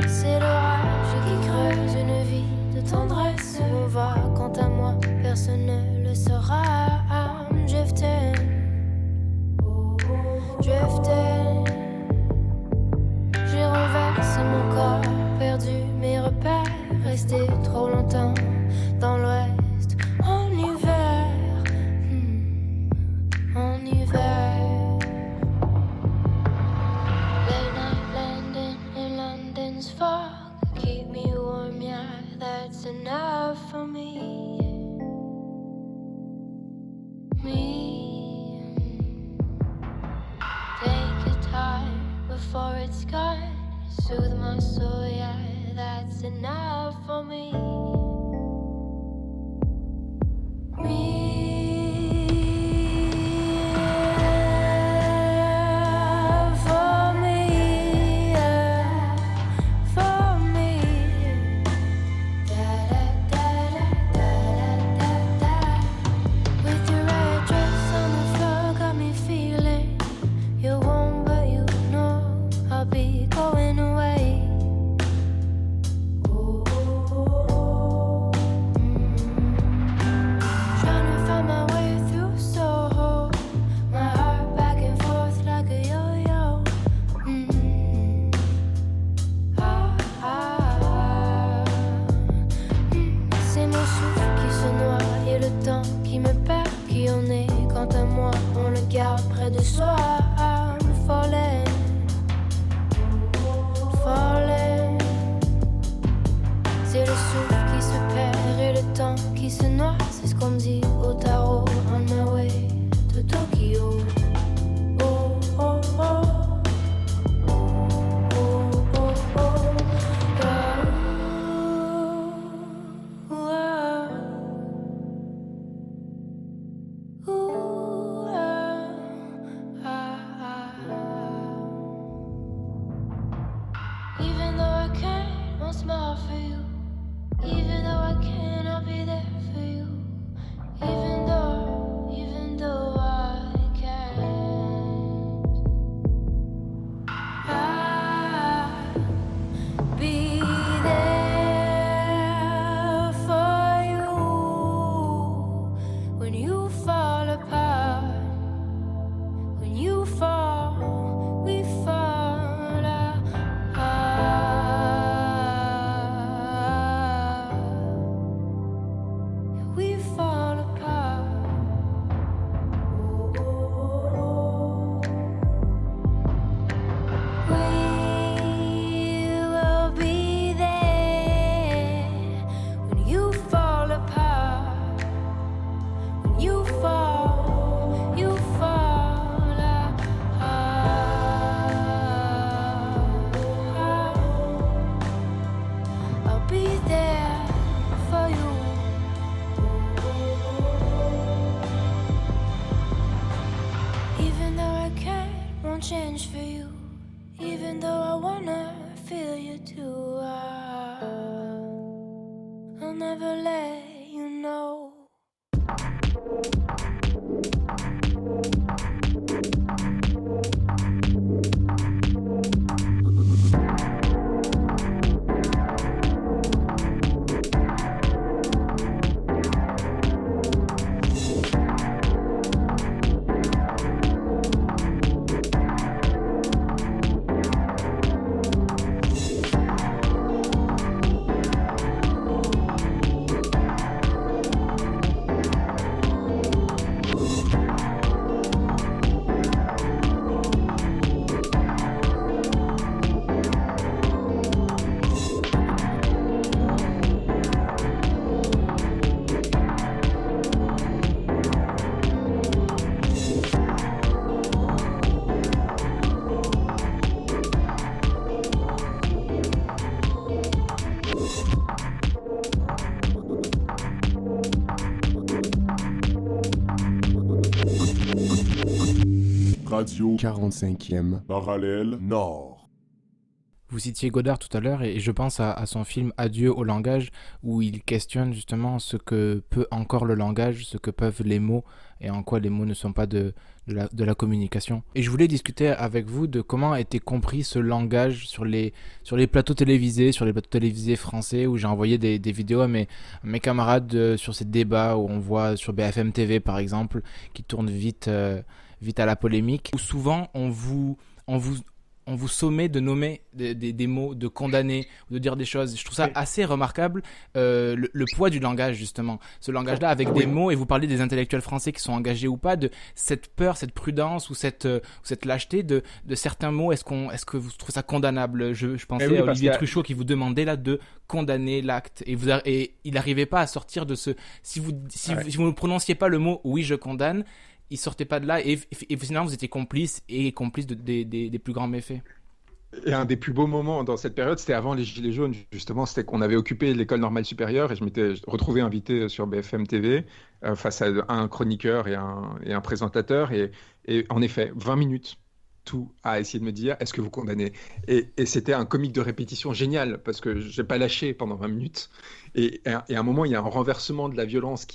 C'est l'orage qui creuse une vie de tendresse. On va, quant à moi, personne ne le saura. I'm drifting, drifting. J'ai renversé mon corps, perdu mes repères, resté trop longtemps dans l'ouest. En hiver, en hiver. Late night landing in London's fog, keep me warm, yeah, that's enough for me. Take your time before it's gone, soothe my soul, yeah, that's enough for me. Change for you, even though I wanna feel you too. I'll never let you know. Radio 45e Parallèle Nord. Vous citiez Godard tout à l'heure et je pense à son film Adieu au langage où il questionne justement ce que peut encore le langage, ce que peuvent les mots et en quoi les mots ne sont pas de la communication. Et je voulais discuter avec vous de comment a été compris ce langage sur les plateaux télévisés, français où j'ai envoyé des vidéos à mes camarades sur ces débats où on voit sur BFM TV par exemple qui tournent vite à la polémique, où souvent on vous sommet de nommer des mots, de condamner, de dire des choses. Je trouve ça assez remarquable, le poids du langage, justement. Ce langage-là, avec des mots, et vous parlez des intellectuels français qui sont engagés ou pas, de cette peur, cette prudence ou cette lâcheté de certains mots. Est-ce que vous trouvez ça condamnable ? Je pensais à Olivier Truchot qui vous demandait là de condamner l'acte. Et il n'arrivait pas à sortir de ce... Si vous ne prononciez pas le mot « oui, je condamne », il sortait pas de là et finalement vous étiez complice des plus grands méfaits. Et un des plus beaux moments dans cette période, c'était avant les Gilets jaunes, justement, c'était qu'on avait occupé l'école normale supérieure et je m'étais retrouvé invité sur BFM TV face à un chroniqueur et un présentateur et en effet, 20 minutes, tout à essayer de me dire, est-ce que vous condamnez ? Et c'était un comique de répétition génial parce que j'ai pas lâché pendant 20 minutes. Et à un moment, il y a un renversement de la violence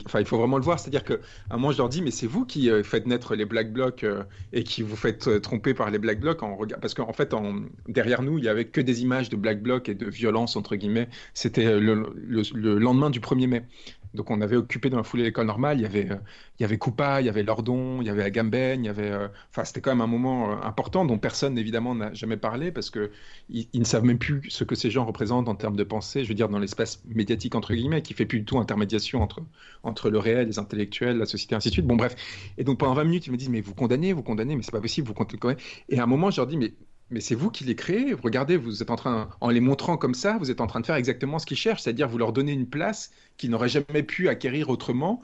enfin, il faut vraiment le voir. C'est-à-dire qu'à un moment, je leur dis, mais c'est vous qui faites naître les Black Blocs et qui vous faites tromper par les Black Blocs parce qu'en fait, derrière nous, il y avait que des images de Black Blocs et de violence, entre guillemets. C'était le lendemain du 1er mai. Donc on avait occupé dans la foulée l'école normale, il y avait Coupa, il y avait Lordon, il y avait Agamben, enfin c'était quand même un moment important dont personne évidemment n'a jamais parlé parce que ils ne savent même plus ce que ces gens représentent en termes de pensée, je veux dire dans l'espace médiatique entre guillemets, qui fait plus du tout intermédiation entre le réel, les intellectuels, la société, ainsi de suite. Bon bref, et donc pendant 20 minutes ils me disent mais vous condamnez, mais c'est pas possible, vous condamnez. Et à un moment je leur dis mais c'est vous qui les créez. Regardez, vous êtes en les montrant comme ça, vous êtes en train de faire exactement ce qu'ils cherchent, c'est-à-dire vous leur donnez une place qu'ils n'auraient jamais pu acquérir autrement.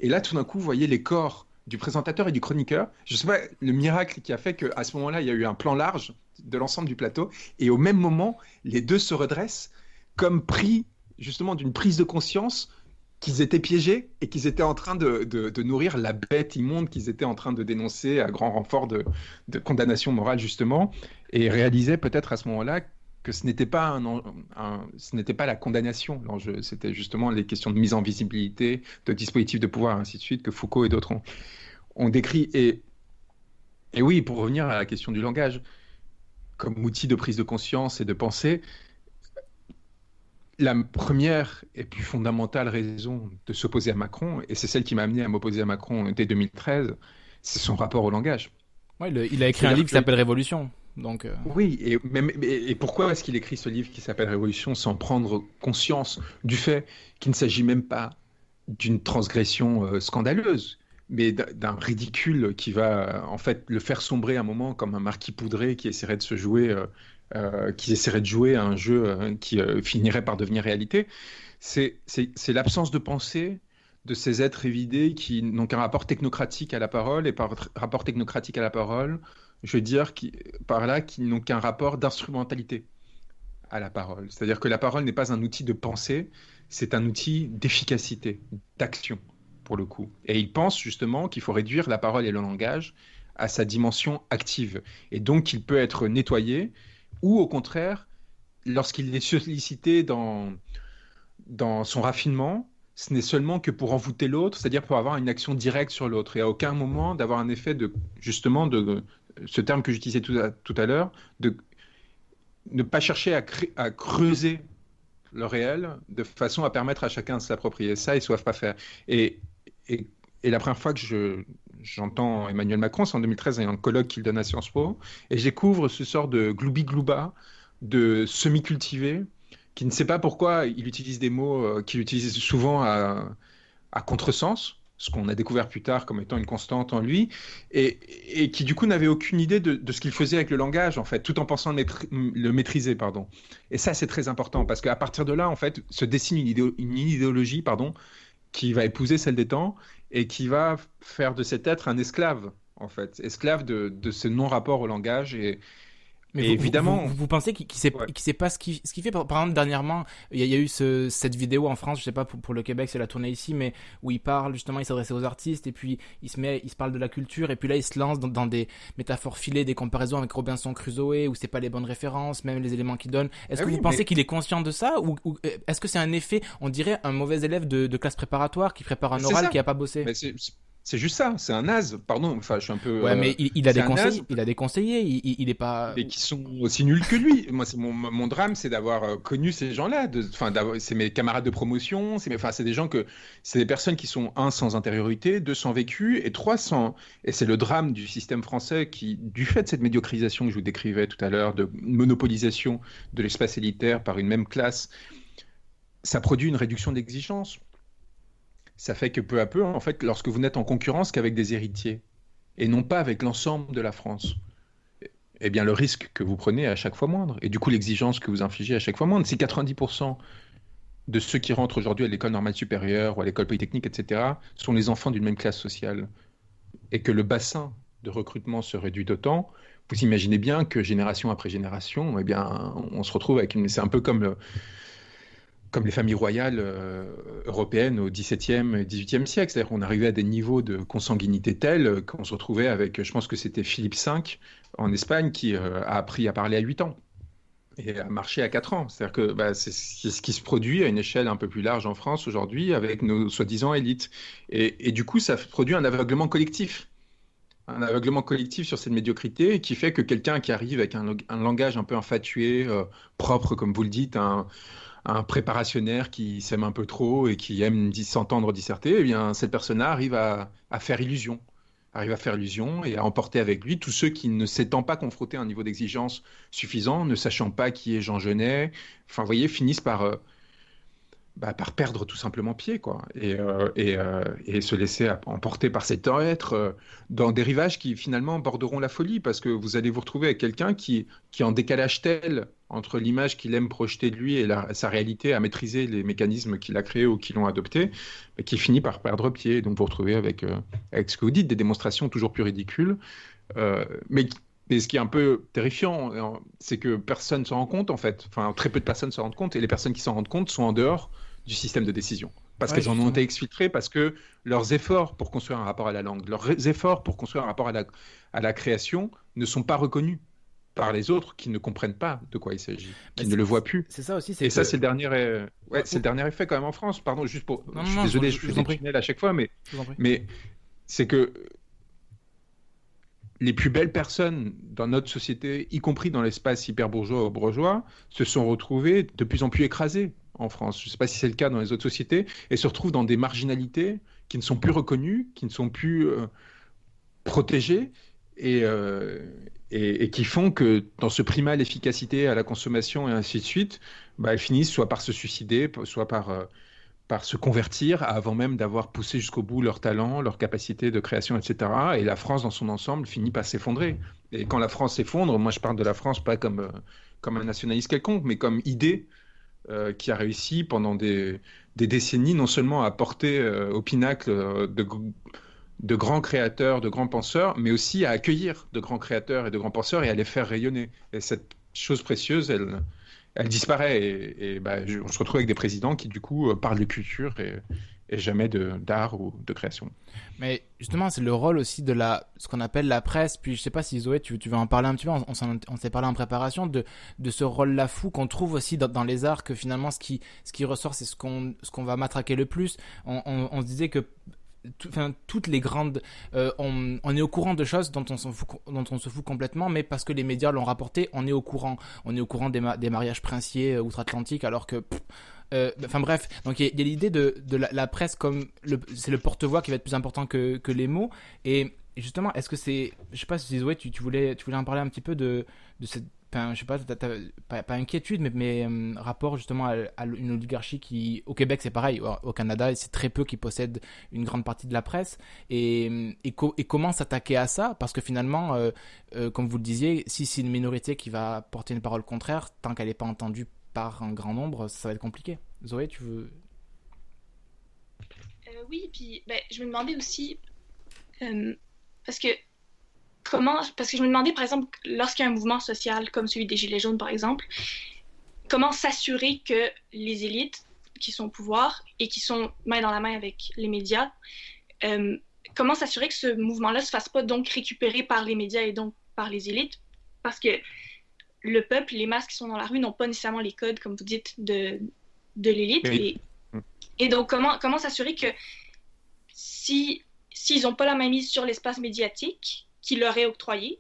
Et là, tout d'un coup, vous voyez les corps du présentateur et du chroniqueur. Je ne sais pas le miracle qui a fait qu'à ce moment-là, il y a eu un plan large de l'ensemble du plateau. Et au même moment, les deux se redressent comme pris justement d'une prise de conscience qu'ils étaient piégés et qu'ils étaient en train de nourrir la bête immonde qu'ils étaient en train de dénoncer à grand renfort de condamnation morale, justement, et réalisaient peut-être à ce moment-là que ce n'était pas, ce n'était pas la condamnation, l'enjeu, c'était justement les questions de mise en visibilité, de dispositifs de pouvoir, ainsi de suite, que Foucault et d'autres ont décrit. Et oui, pour revenir à la question du langage, comme outil de prise de conscience et de pensée, la première et plus fondamentale raison de s'opposer à Macron, et c'est celle qui m'a amené à m'opposer à Macron dès 2013, c'est son rapport au langage. Ouais, il a écrit un livre qui s'appelle Révolution. Donc, Oui, et pourquoi est-ce qu'il écrit ce livre qui s'appelle Révolution sans prendre conscience du fait qu'il ne s'agit même pas d'une transgression scandaleuse, mais d'un ridicule qui va en fait le faire sombrer un moment comme un marquis poudré qui essaierait de se jouer... qui essaierait de jouer à un jeu qui finirait par devenir réalité, c'est l'absence de pensée de ces êtres évidés qui n'ont qu'un rapport technocratique à la parole, et par rapport technocratique à la parole, je veux dire par là qui n'ont qu'un rapport d'instrumentalité à la parole. C'est-à-dire que la parole n'est pas un outil de pensée, c'est un outil d'efficacité, d'action, pour le coup. Et ils pensent justement qu'il faut réduire la parole et le langage à sa dimension active, et donc qu'il peut être nettoyé, ou au contraire, lorsqu'il est sollicité dans son raffinement, ce n'est seulement que pour envoûter l'autre, c'est-à-dire pour avoir une action directe sur l'autre, et à aucun moment d'avoir un effet de ce terme que j'utilisais tout à l'heure, de ne pas chercher à creuser le réel de façon à permettre à chacun de s'approprier ça, ils ne savent pas faire. Et la première fois que j'entends Emmanuel Macron, c'est en 2013, il y a un colloque qu'il donne à Sciences Po, et je découvre ce sort de gloubi-glouba, de semi-cultivé, qui ne sait pas pourquoi il utilise des mots qu'il utilise souvent à contresens, ce qu'on a découvert plus tard comme étant une constante en lui, et qui du coup n'avait aucune idée de ce qu'il faisait avec le langage, en fait, tout en pensant le maîtriser, pardon. Et ça, c'est très important, parce qu'à partir de là, en fait, se dessine une idéologie, qui va épouser celle des temps, et qui va faire de cet être un esclave, en fait, esclave de ce non-rapport au langage. Et Mais Et évidemment, vous pensez qu'il sait, ouais. qu'il sait pas ce qu'il fait par exemple, dernièrement, il y a eu cette vidéo en France, je sais pas pour le Québec, c'est la tournée ici, mais où il parle, justement, il s'adressait aux artistes, et puis il se parle de la culture, et puis là, il se lance dans des métaphores filées, des comparaisons avec Robinson Crusoe, où c'est pas les bonnes références, même les éléments qu'il donne. Est-ce Ah que oui, vous pensez mais qu'il est conscient de ça, ou est-ce que c'est un effet, on dirait, un mauvais élève de classe préparatoire qui prépare un c'est oral ça. qui a pas bossé? Mais c'est juste ça. C'est un naze. Pardon. Enfin, je suis un peu. Ouais, mais il a C'est des un naze. conseillers, il a des conseillers, il est pas... Mais qui sont aussi nuls que lui. Moi, c'est mon drame, c'est d'avoir connu ces gens-là. Enfin, c'est mes camarades de promotion. C'est des gens c'est des personnes qui sont sans intériorité, sans vécu, et sans. Et c'est le drame du système français qui, du fait de cette médiocrisation que je vous décrivais tout à l'heure, de monopolisation de l'espace élitaire par une même classe, ça produit une réduction d'exigence. Ça fait que peu à peu, en fait, lorsque vous n'êtes en concurrence qu'avec des héritiers et non pas avec l'ensemble de la France, eh bien, le risque que vous prenez est à chaque fois moindre. Et du coup, l'exigence que vous infligez est à chaque fois moindre. Si 90% de ceux qui rentrent aujourd'hui à l'école normale supérieure ou à l'école polytechnique, etc., sont les enfants d'une même classe sociale, et que le bassin de recrutement se réduit d'autant, vous imaginez bien que génération après génération, eh bien, on se retrouve avec C'est un peu comme les familles royales européennes au XVIIe et XVIIIe siècle. C'est-à-dire qu'on arrivait à des niveaux de consanguinité tels qu'on se retrouvait avec, je pense que c'était Philippe V en Espagne, qui a appris à parler à 8 ans et à marcher à 4 ans. C'est-à-dire que c'est ce qui se produit à une échelle un peu plus large en France aujourd'hui avec nos soi-disant élites. Et du coup, ça produit un aveuglement collectif. Un aveuglement collectif sur cette médiocrité qui fait que quelqu'un qui arrive avec un langage un peu infatué, propre, comme vous le dites, un préparationnaire qui s'aime un peu trop et qui aime s'entendre disserter, eh bien, cette personne-là arrive à faire illusion. Arrive à faire illusion et à emporter avec lui tous ceux qui, ne s'étant pas confrontés à un niveau d'exigence suffisant, ne sachant pas qui est Jean Genet, enfin, vous voyez, finissent par perdre tout simplement pied, quoi, et se laisser emporter par cet être dans des rivages qui finalement borderont la folie, parce que vous allez vous retrouver avec quelqu'un qui est en décalage tel entre l'image qu'il aime projeter de lui et sa réalité à maîtriser les mécanismes qu'il a créés ou qui l'ont adopté, qui finit par perdre pied. Donc vous vous retrouvez avec ce que vous dites, des démonstrations toujours plus ridicules, mais ce qui est un peu terrifiant, c'est que personne ne s'en rend compte, en fait. Enfin, très peu de personnes se rendent compte, et les personnes qui s'en rendent compte sont en dehors du système de décision. Parce qu'elles en ont été exfiltrées, parce que leurs efforts pour construire un rapport à la langue, leurs efforts pour construire un rapport à la création ne sont pas reconnus par les autres qui ne comprennent pas de quoi il s'agit, qui ne le voient plus. C'est ça aussi. Ça, c'est le dernier, c'est le dernier effet quand même en France. Pardon, juste pour... je suis désolé, je fais des tunnels à chaque fois, mais c'est que les plus belles personnes dans notre société, y compris dans l'espace hyper-bourgeois ou bourgeois, se sont retrouvées de plus en plus écrasées en France. Je ne sais pas si c'est le cas dans les autres sociétés, et se retrouvent dans des marginalités qui ne sont plus reconnues, qui ne sont plus protégées, et qui font que dans ce primat à l'efficacité, à la consommation et ainsi de suite, elles finissent soit par se suicider, soit par se convertir avant même d'avoir poussé jusqu'au bout leur talent, leur capacité de création, etc. Et la France, dans son ensemble, finit par s'effondrer. Et quand la France s'effondre, moi je parle de la France pas comme un nationaliste quelconque, mais comme idée qui a réussi pendant des décennies non seulement à porter au pinacle de grands créateurs, de grands penseurs, mais aussi à accueillir de grands créateurs et de grands penseurs et à les faire rayonner. Et cette chose précieuse, elle disparaît, et on se retrouve avec des présidents qui du coup parlent de culture et jamais d'art ou de création. Mais justement, c'est le rôle aussi de ce qu'on appelle la presse. Puis je sais pas si Zoé, tu veux en parler un petit peu. On s'est parlé en préparation de ce rôle-là fou qu'on trouve aussi dans les arts, que finalement ce qui ressort, c'est ce qu'on va matraquer le plus. On se disait que toutes les grandes, on est au courant de choses dont on se fout complètement, mais parce que les médias l'ont rapporté, on est au courant des mariages princiers outre-Atlantique, alors que enfin bref, donc il y a l'idée de la presse comme c'est le porte-voix qui va être plus important que les mots. Et justement, est-ce que c'est, je sais pas si Zoé, tu voulais en parler un petit peu de cette, enfin, je sais pas, pas inquiétude, mais rapport justement à une oligarchie qui, au Québec c'est pareil, au Canada c'est très peu qui possèdent une grande partie de la presse, et comment s'attaquer à ça, parce que finalement, comme vous le disiez, si c'est une minorité qui va porter une parole contraire, tant qu'elle n'est pas entendue par un grand nombre, ça va être compliqué. Zoé, tu veux... Oui, puis je me demandais aussi, parce que parce que je me demandais, par exemple, lorsqu'il y a un mouvement social comme celui des Gilets jaunes, par exemple, comment s'assurer que les élites qui sont au pouvoir et qui sont main dans la main avec les médias, comment s'assurer que ce mouvement-là ne se fasse pas donc récupérer par les médias et donc par les élites, parce que le peuple, les masses qui sont dans la rue n'ont pas nécessairement les codes, comme vous dites, de l'élite. Oui. Et donc, comment s'assurer que s'ils n'ont pas la main mise sur l'espace médiatique qui leur est octroyé,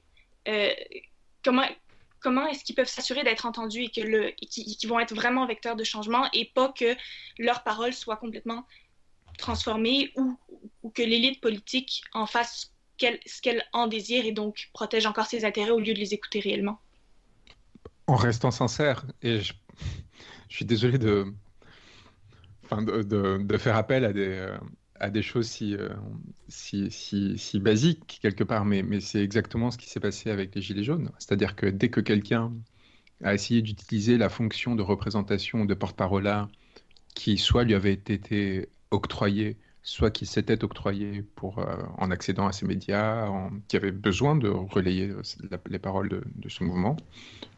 comment est-ce qu'ils peuvent s'assurer d'être entendus et qu'ils vont être vraiment vecteurs de changement et pas que leurs paroles soient complètement transformées ou que l'élite politique en fasse ce qu'elle en désire et donc protège encore ses intérêts au lieu de les écouter réellement? En restant sincère, et je suis désolé de faire appel à des choses si basiques quelque part, mais c'est exactement ce qui s'est passé avec les Gilets jaunes. C'est-à-dire que dès que quelqu'un a essayé d'utiliser la fonction de représentation ou de porte-parole qui soit lui avait été octroyée, soit qui s'était octroyé en accédant à ces médias, qui avaient besoin de relayer les paroles de ce mouvement,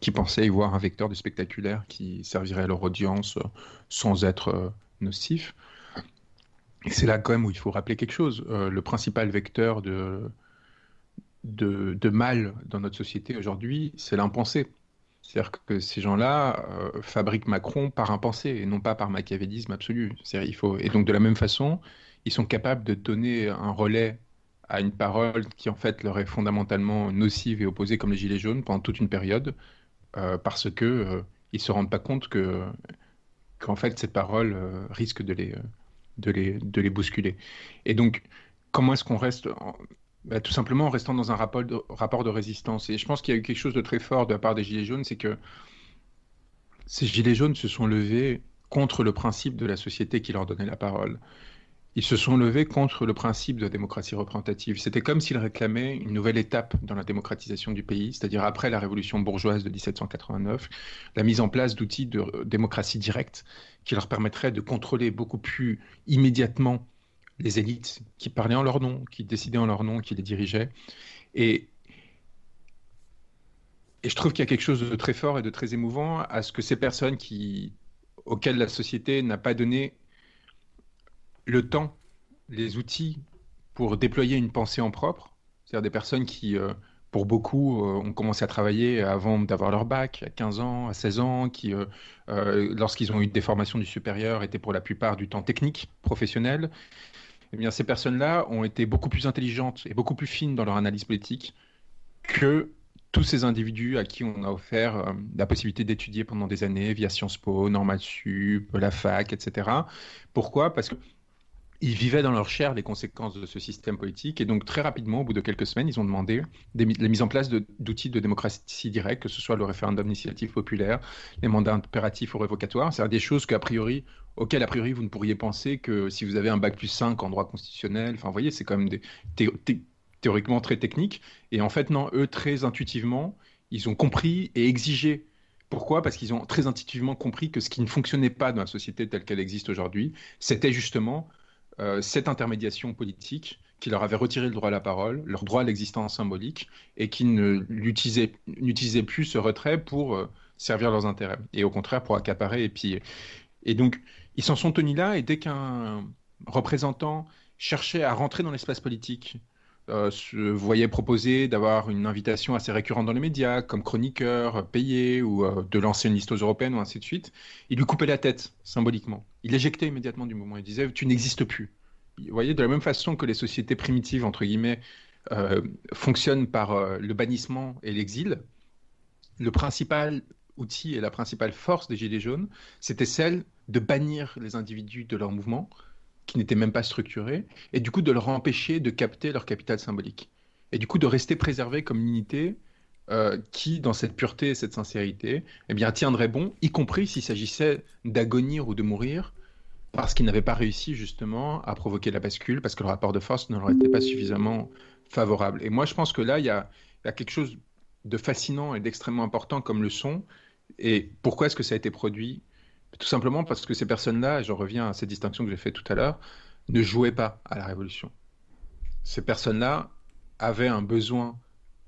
qui pensaient y voir un vecteur de spectaculaire qui servirait à leur audience sans être nocif. Et c'est là quand même où il faut rappeler quelque chose. Le principal vecteur de mal dans notre société aujourd'hui, c'est l'impensé. C'est-à-dire que ces gens-là fabriquent Macron par impensé et non pas par machiavélisme absolu. Et donc de la même façon, ils sont capables de donner un relais à une parole qui en fait leur est fondamentalement nocive et opposée comme les Gilets jaunes pendant toute une période parce que ils se rendent pas compte qu'en fait cette parole risque de les bousculer. Et donc comment est-ce qu'on reste tout simplement en restant dans un rapport de résistance. Et je pense qu'il y a eu quelque chose de très fort de la part des Gilets jaunes, c'est que ces Gilets jaunes se sont levés contre le principe de la société qui leur donnait la parole. Ils se sont levés contre le principe de démocratie représentative. C'était comme s'ils réclamaient une nouvelle étape dans la démocratisation du pays, c'est-à-dire après la révolution bourgeoise de 1789, la mise en place d'outils de démocratie directe qui leur permettraient de contrôler beaucoup plus immédiatement les élites qui parlaient en leur nom, qui décidaient en leur nom, qui les dirigeaient. Et je trouve qu'il y a quelque chose de très fort et de très émouvant à ce que ces personnes auxquelles la société n'a pas donné le temps, les outils pour déployer une pensée en propre, c'est-à-dire des personnes qui, pour beaucoup, ont commencé à travailler avant d'avoir leur bac, à 15 ans, à 16 ans, qui, lorsqu'ils ont eu des formations du supérieur, étaient pour la plupart du temps technique, professionnel. Eh bien, ces personnes-là ont été beaucoup plus intelligentes et beaucoup plus fines dans leur analyse politique que tous ces individus à qui on a offert la possibilité d'étudier pendant des années via Sciences Po, Normal Sup, la fac, etc. Pourquoi ? Parce qu'ils vivaient dans leur chair les conséquences de ce système politique et donc très rapidement, au bout de quelques semaines, ils ont demandé la mise en place d'outils de démocratie directe, que ce soit le référendum d'initiative populaire, les mandats impératifs ou révocatoires, c'est-à-dire des choses auxquelles a priori vous ne pourriez penser que si vous avez un bac plus 5 en droit constitutionnel, enfin vous voyez, c'est quand même théoriquement très technique, et en fait non, eux très intuitivement, ils ont compris et exigé. Pourquoi ? Parce qu'ils ont très intuitivement compris que ce qui ne fonctionnait pas dans la société telle qu'elle existe aujourd'hui, c'était justement cette intermédiation politique qui leur avait retiré le droit à la parole, leur droit à l'existence symbolique, et qui n'utilisaient plus ce retrait pour servir leurs intérêts, et au contraire pour accaparer et piller. Et donc, ils s'en sont tenus là, et dès qu'un représentant cherchait à rentrer dans l'espace politique, se voyait proposer d'avoir une invitation assez récurrente dans les médias, comme chroniqueur, payé, ou de lancer une liste aux européennes, ou ainsi de suite, il lui coupait la tête, symboliquement. Il l'éjectait immédiatement du mouvement. Il disait « tu n'existes plus ». Vous voyez, de la même façon que les sociétés primitives, entre guillemets, fonctionnent par le bannissement et l'exil, le principal outil et la principale force des Gilets jaunes, c'était celle de bannir les individus de leur mouvement, qui n'étaient même pas structurés, et du coup de leur empêcher de capter leur capital symbolique. Et du coup de rester préservés comme une unité qui, dans cette pureté et cette sincérité, eh bien, tiendrait bon, y compris s'il s'agissait d'agonir ou de mourir, parce qu'ils n'avaient pas réussi justement à provoquer la bascule, parce que le rapport de force ne leur était pas suffisamment favorable. Et moi je pense que là, il y a quelque chose de fascinant et d'extrêmement important comme le son. Et pourquoi est-ce que ça a été produit ? Tout simplement parce que ces personnes-là, et j'en reviens à cette distinction que j'ai faite tout à l'heure, ne jouaient pas à la Révolution. Ces personnes-là avaient un besoin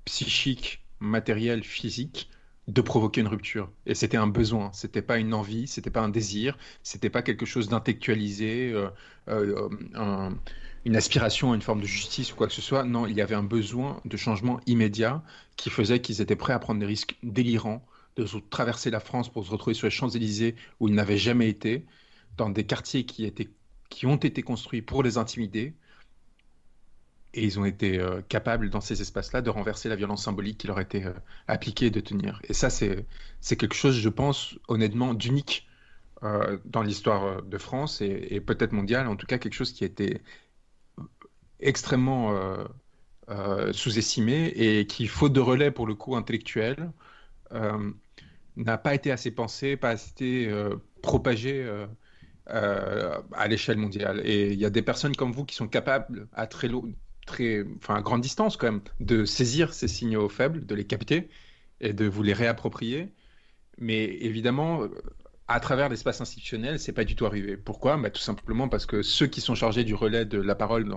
psychique, matériel, physique, de provoquer une rupture. Et c'était un besoin, c'était pas une envie, c'était pas un désir, c'était pas quelque chose d'intellectualisé, une aspiration à une forme de justice ou quoi que ce soit. Non, il y avait un besoin de changement immédiat qui faisait qu'ils étaient prêts à prendre des risques délirants, de traverser la France pour se retrouver sur les Champs-Élysées où ils n'avaient jamais été, dans des quartiers qui ont été construits pour les intimider. Et ils ont été capables, dans ces espaces-là, de renverser la violence symbolique qui leur était appliquée et de tenir. Et ça, c'est quelque chose, je pense, honnêtement, d'unique dans l'histoire de France et peut-être mondiale, en tout cas quelque chose qui a été extrêmement sous-estimé et qui, faute de relais pour le coup intellectuel, n'a pas été assez pensé, pas assez propagé à l'échelle mondiale. Et il y a des personnes comme vous qui sont capables, à à grande distance quand même, de saisir ces signaux faibles, de les capter et de vous les réapproprier. Mais évidemment, à travers l'espace institutionnel, c'est pas du tout arrivé. Pourquoi? Tout simplement parce que ceux qui sont chargés du relais de la parole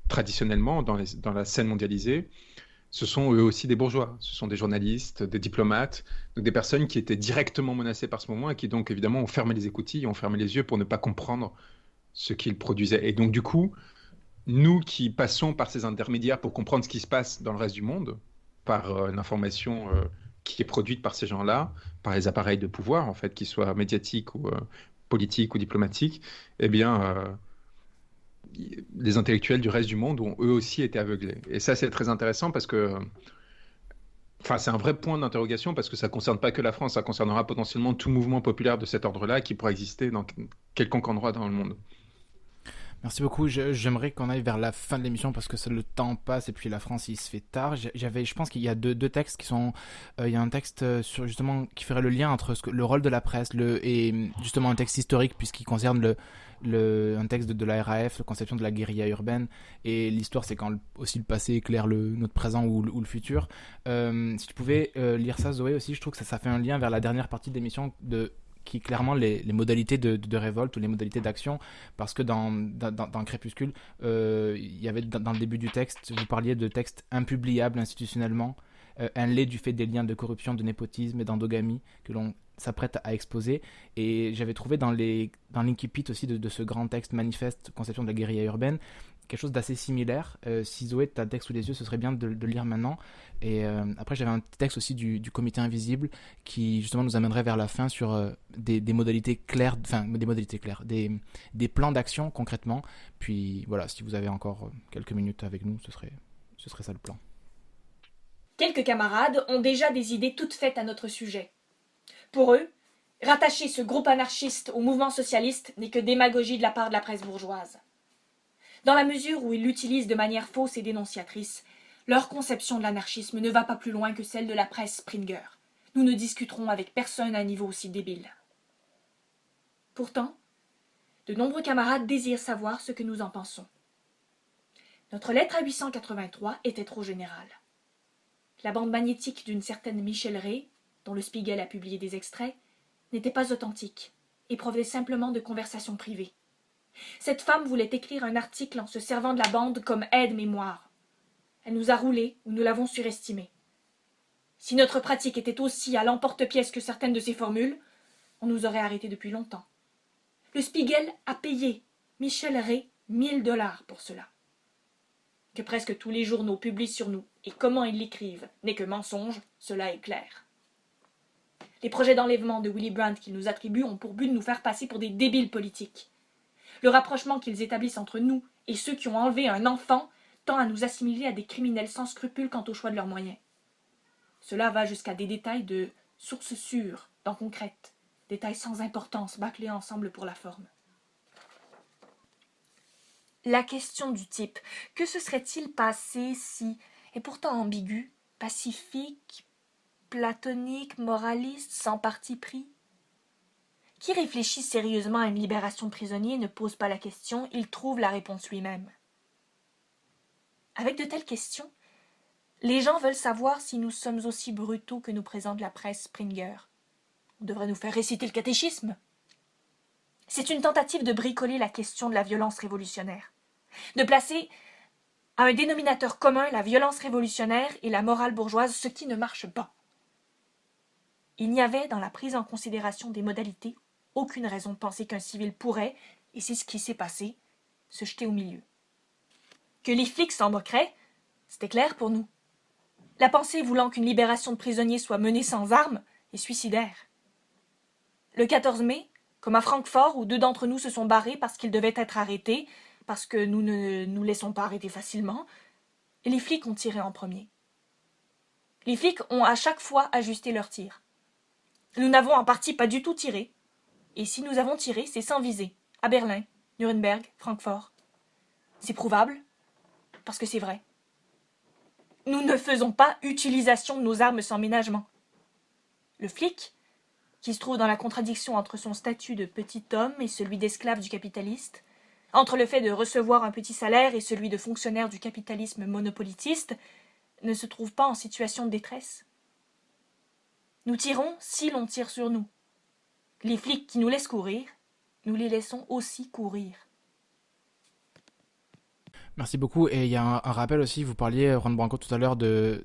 traditionnellement dans la scène mondialisée, ce sont eux aussi des bourgeois. Ce sont des journalistes, des diplomates, donc des personnes qui étaient directement menacées par ce moment et qui donc évidemment ont fermé les écoutilles, ont fermé les yeux pour ne pas comprendre ce qu'ils produisaient. Et donc du coup, nous qui passons par ces intermédiaires pour comprendre ce qui se passe dans le reste du monde, par l'information qui est produite par ces gens-là, par les appareils de pouvoir, en fait, qu'ils soient médiatiques ou politiques ou diplomatiques, eh bien, les intellectuels du reste du monde ont eux aussi été aveuglés. Et ça, c'est très intéressant parce que, c'est un vrai point d'interrogation parce que ça ne concerne pas que la France, ça concernera potentiellement tout mouvement populaire de cet ordre-là qui pourra exister dans quelconque endroit dans le monde. Merci beaucoup. J'aimerais qu'on aille vers la fin de l'émission parce que le temps passe et puis la France, il se fait tard. Je pense qu'il y a deux textes qui sont. Il y a un texte sur justement qui ferait le lien entre le rôle de la presse et justement un texte historique puisqu'il concerne un texte de la RAF, la conception de la guérilla urbaine et l'histoire, c'est quand aussi le passé éclaire notre présent ou le futur. Si tu pouvais lire ça, Zoé, aussi, je trouve que ça fait un lien vers la dernière partie de l'émission qui clairement les modalités de révolte ou les modalités d'action, parce que dans Crépuscule, il y avait dans le début du texte, vous parliez de textes impubliables institutionnellement, inlés du fait des liens de corruption, de népotisme et d'endogamie que l'on s'apprête à exposer. Et j'avais trouvé dans l'incipit aussi de ce grand texte manifeste, conception de la guérilla urbaine, quelque chose d'assez similaire. Si Zoé, tu as le texte sous les yeux, ce serait bien de le lire maintenant. Et après, j'avais un texte aussi du Comité Invisible qui justement nous amènerait vers la fin sur des modalités claires, des plans d'action concrètement. Puis voilà, si vous avez encore quelques minutes avec nous, ce serait ça le plan. Quelques camarades ont déjà des idées toutes faites à notre sujet. Pour eux, rattacher ce groupe anarchiste au mouvement socialiste n'est que démagogie de la part de la presse bourgeoise. Dans la mesure où ils l'utilisent de manière fausse et dénonciatrice, leur conception de l'anarchisme ne va pas plus loin que celle de la presse Springer. Nous ne discuterons avec personne à un niveau aussi débile. Pourtant, de nombreux camarades désirent savoir ce que nous en pensons. Notre lettre à 883 était trop générale. La bande magnétique d'une certaine Michel Rey, dont le Spiegel a publié des extraits, n'était pas authentique et provenait simplement de conversations privées. Cette femme voulait écrire un article en se servant de la bande comme aide-mémoire. Elle nous a roulés ou nous l'avons surestimée. Si notre pratique était aussi à l'emporte-pièce que certaines de ses formules, on nous aurait arrêtés depuis longtemps. Le Spiegel a payé Michel Rey $1000 pour cela. Que presque tous les journaux publient sur nous et comment ils l'écrivent n'est que mensonge, cela est clair. Les projets d'enlèvement de Willy Brandt qu'ils nous attribuent ont pour but de nous faire passer pour des débiles politiques. Le rapprochement qu'ils établissent entre nous et ceux qui ont enlevé un enfant tend à nous assimiler à des criminels sans scrupules quant au choix de leurs moyens. Cela va jusqu'à des détails de sources sûres, dans concrètes, détails sans importance, bâclés ensemble pour la forme. La question du type « que se serait-il passé si » est pourtant ambiguë, pacifique, platonique, moraliste, sans parti pris. Qui réfléchit sérieusement à une libération de prisonniers ne pose pas la question, il trouve la réponse lui-même. Avec de telles questions, les gens veulent savoir si nous sommes aussi brutaux que nous présente la presse Springer. On devrait nous faire réciter le catéchisme. C'est une tentative de bricoler la question de la violence révolutionnaire, de placer a un dénominateur commun la violence révolutionnaire et la morale bourgeoise, ce qui ne marche pas. Il n'y avait, dans la prise en considération des modalités, aucune raison de penser qu'un civil pourrait, et c'est ce qui s'est passé, se jeter au milieu. Que les flics s'en moqueraient, c'était clair pour nous. La pensée voulant qu'une libération de prisonniers soit menée sans armes est suicidaire. Le 14 mai, comme à Francfort, où 2 d'entre nous se sont barrés parce qu'ils devaient être arrêtés, parce que nous ne nous laissons pas arrêter facilement, les flics ont tiré en premier. Les flics ont à chaque fois ajusté leur tir. Nous n'avons en partie pas du tout tiré, et si nous avons tiré, c'est sans viser, à Berlin, Nuremberg, Francfort. C'est prouvable, parce que c'est vrai. Nous ne faisons pas utilisation de nos armes sans ménagement. Le flic, qui se trouve dans la contradiction entre son statut de petit homme et celui d'esclave du capitaliste, entre le fait de recevoir un petit salaire et celui de fonctionnaire du capitalisme monopolitiste, ne se trouve pas en situation de détresse. Nous tirons si l'on tire sur nous. Les flics qui nous laissent courir, nous les laissons aussi courir. Merci beaucoup. Et il y a un rappel aussi, vous parliez, Juan Branco, tout à l'heure de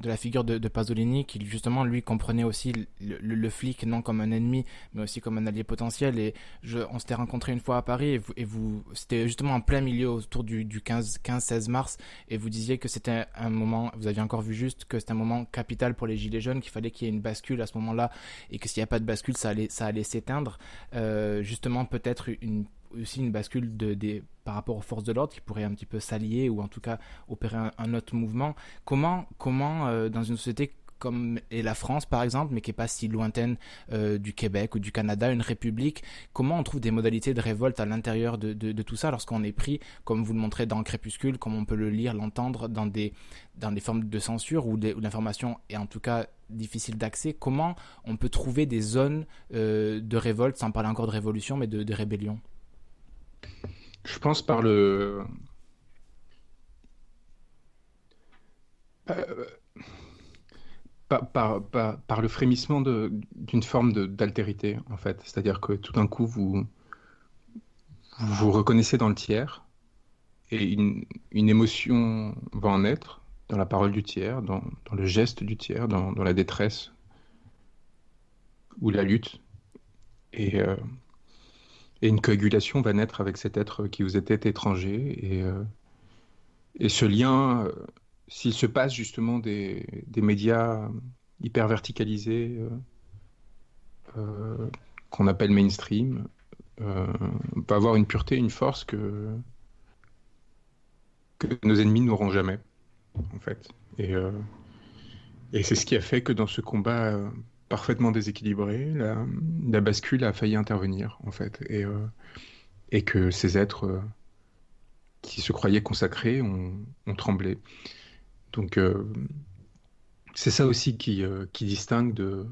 la figure de Pasolini, qui justement, lui, comprenait aussi le flic, non comme un ennemi, mais aussi comme un allié potentiel. Et on s'était rencontrés une fois à Paris, et vous c'était justement en plein milieu, autour du 15-16 mars, et vous disiez que c'était un moment, vous aviez encore vu juste, que c'était un moment capital pour les Gilets jaunes, qu'il fallait qu'il y ait une bascule à ce moment-là, et que s'il n'y a pas de bascule, ça allait s'éteindre. Justement, peut-être aussi une bascule par rapport aux forces de l'ordre qui pourraient un petit peu s'allier ou en tout cas opérer un autre mouvement. Comment dans une société comme est la France par exemple, mais qui n'est pas si lointaine du Québec ou du Canada, une république, comment on trouve des modalités de révolte à l'intérieur de tout ça lorsqu'on est pris, comme vous le montrez dans Crépuscule, comme on peut le lire, l'entendre dans des formes de censure où l'information est en tout cas difficile d'accès. Comment on peut trouver des zones de révolte, sans parler encore de révolution, mais de rébellion? Je pense par le frémissement d'une forme d'altérité, en fait. C'est-à-dire que tout d'un coup, vous reconnaissez dans le tiers, et une émotion va en naître dans la parole du tiers, dans le geste du tiers, dans la détresse ou la lutte. Et une coagulation va naître avec cet être qui vous était étranger. Et ce lien, s'il se passe justement des médias hyper verticalisés, qu'on appelle mainstream, peut avoir une pureté, une force que nos ennemis n'auront jamais, en fait. Et c'est ce qui a fait que dans ce combat parfaitement déséquilibré, la bascule a failli intervenir, en fait, et que ces êtres qui se croyaient consacrés ont tremblé. Donc, c'est ça aussi qui distingue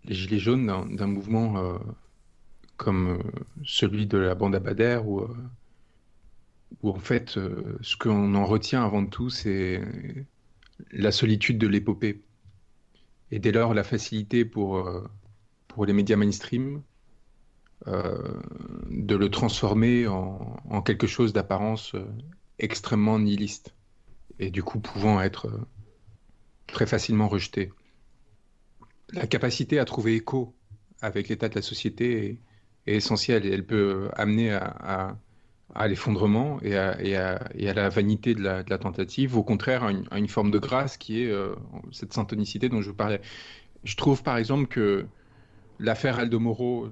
les Gilets jaunes d'un mouvement comme celui de la bande Abadère, où en fait, ce qu'on en retient avant tout, c'est la solitude de l'épopée. Et dès lors, la facilité pour les médias mainstream de le transformer en quelque chose d'apparence extrêmement nihiliste, et du coup pouvant être très facilement rejeté. La capacité à trouver écho avec l'état de la société est essentielle, et elle peut amener à l'effondrement et à la vanité de la tentative, au contraire à une forme de grâce qui est cette syntonicité dont je vous parlais. Je trouve par exemple que l'affaire Aldo Moro,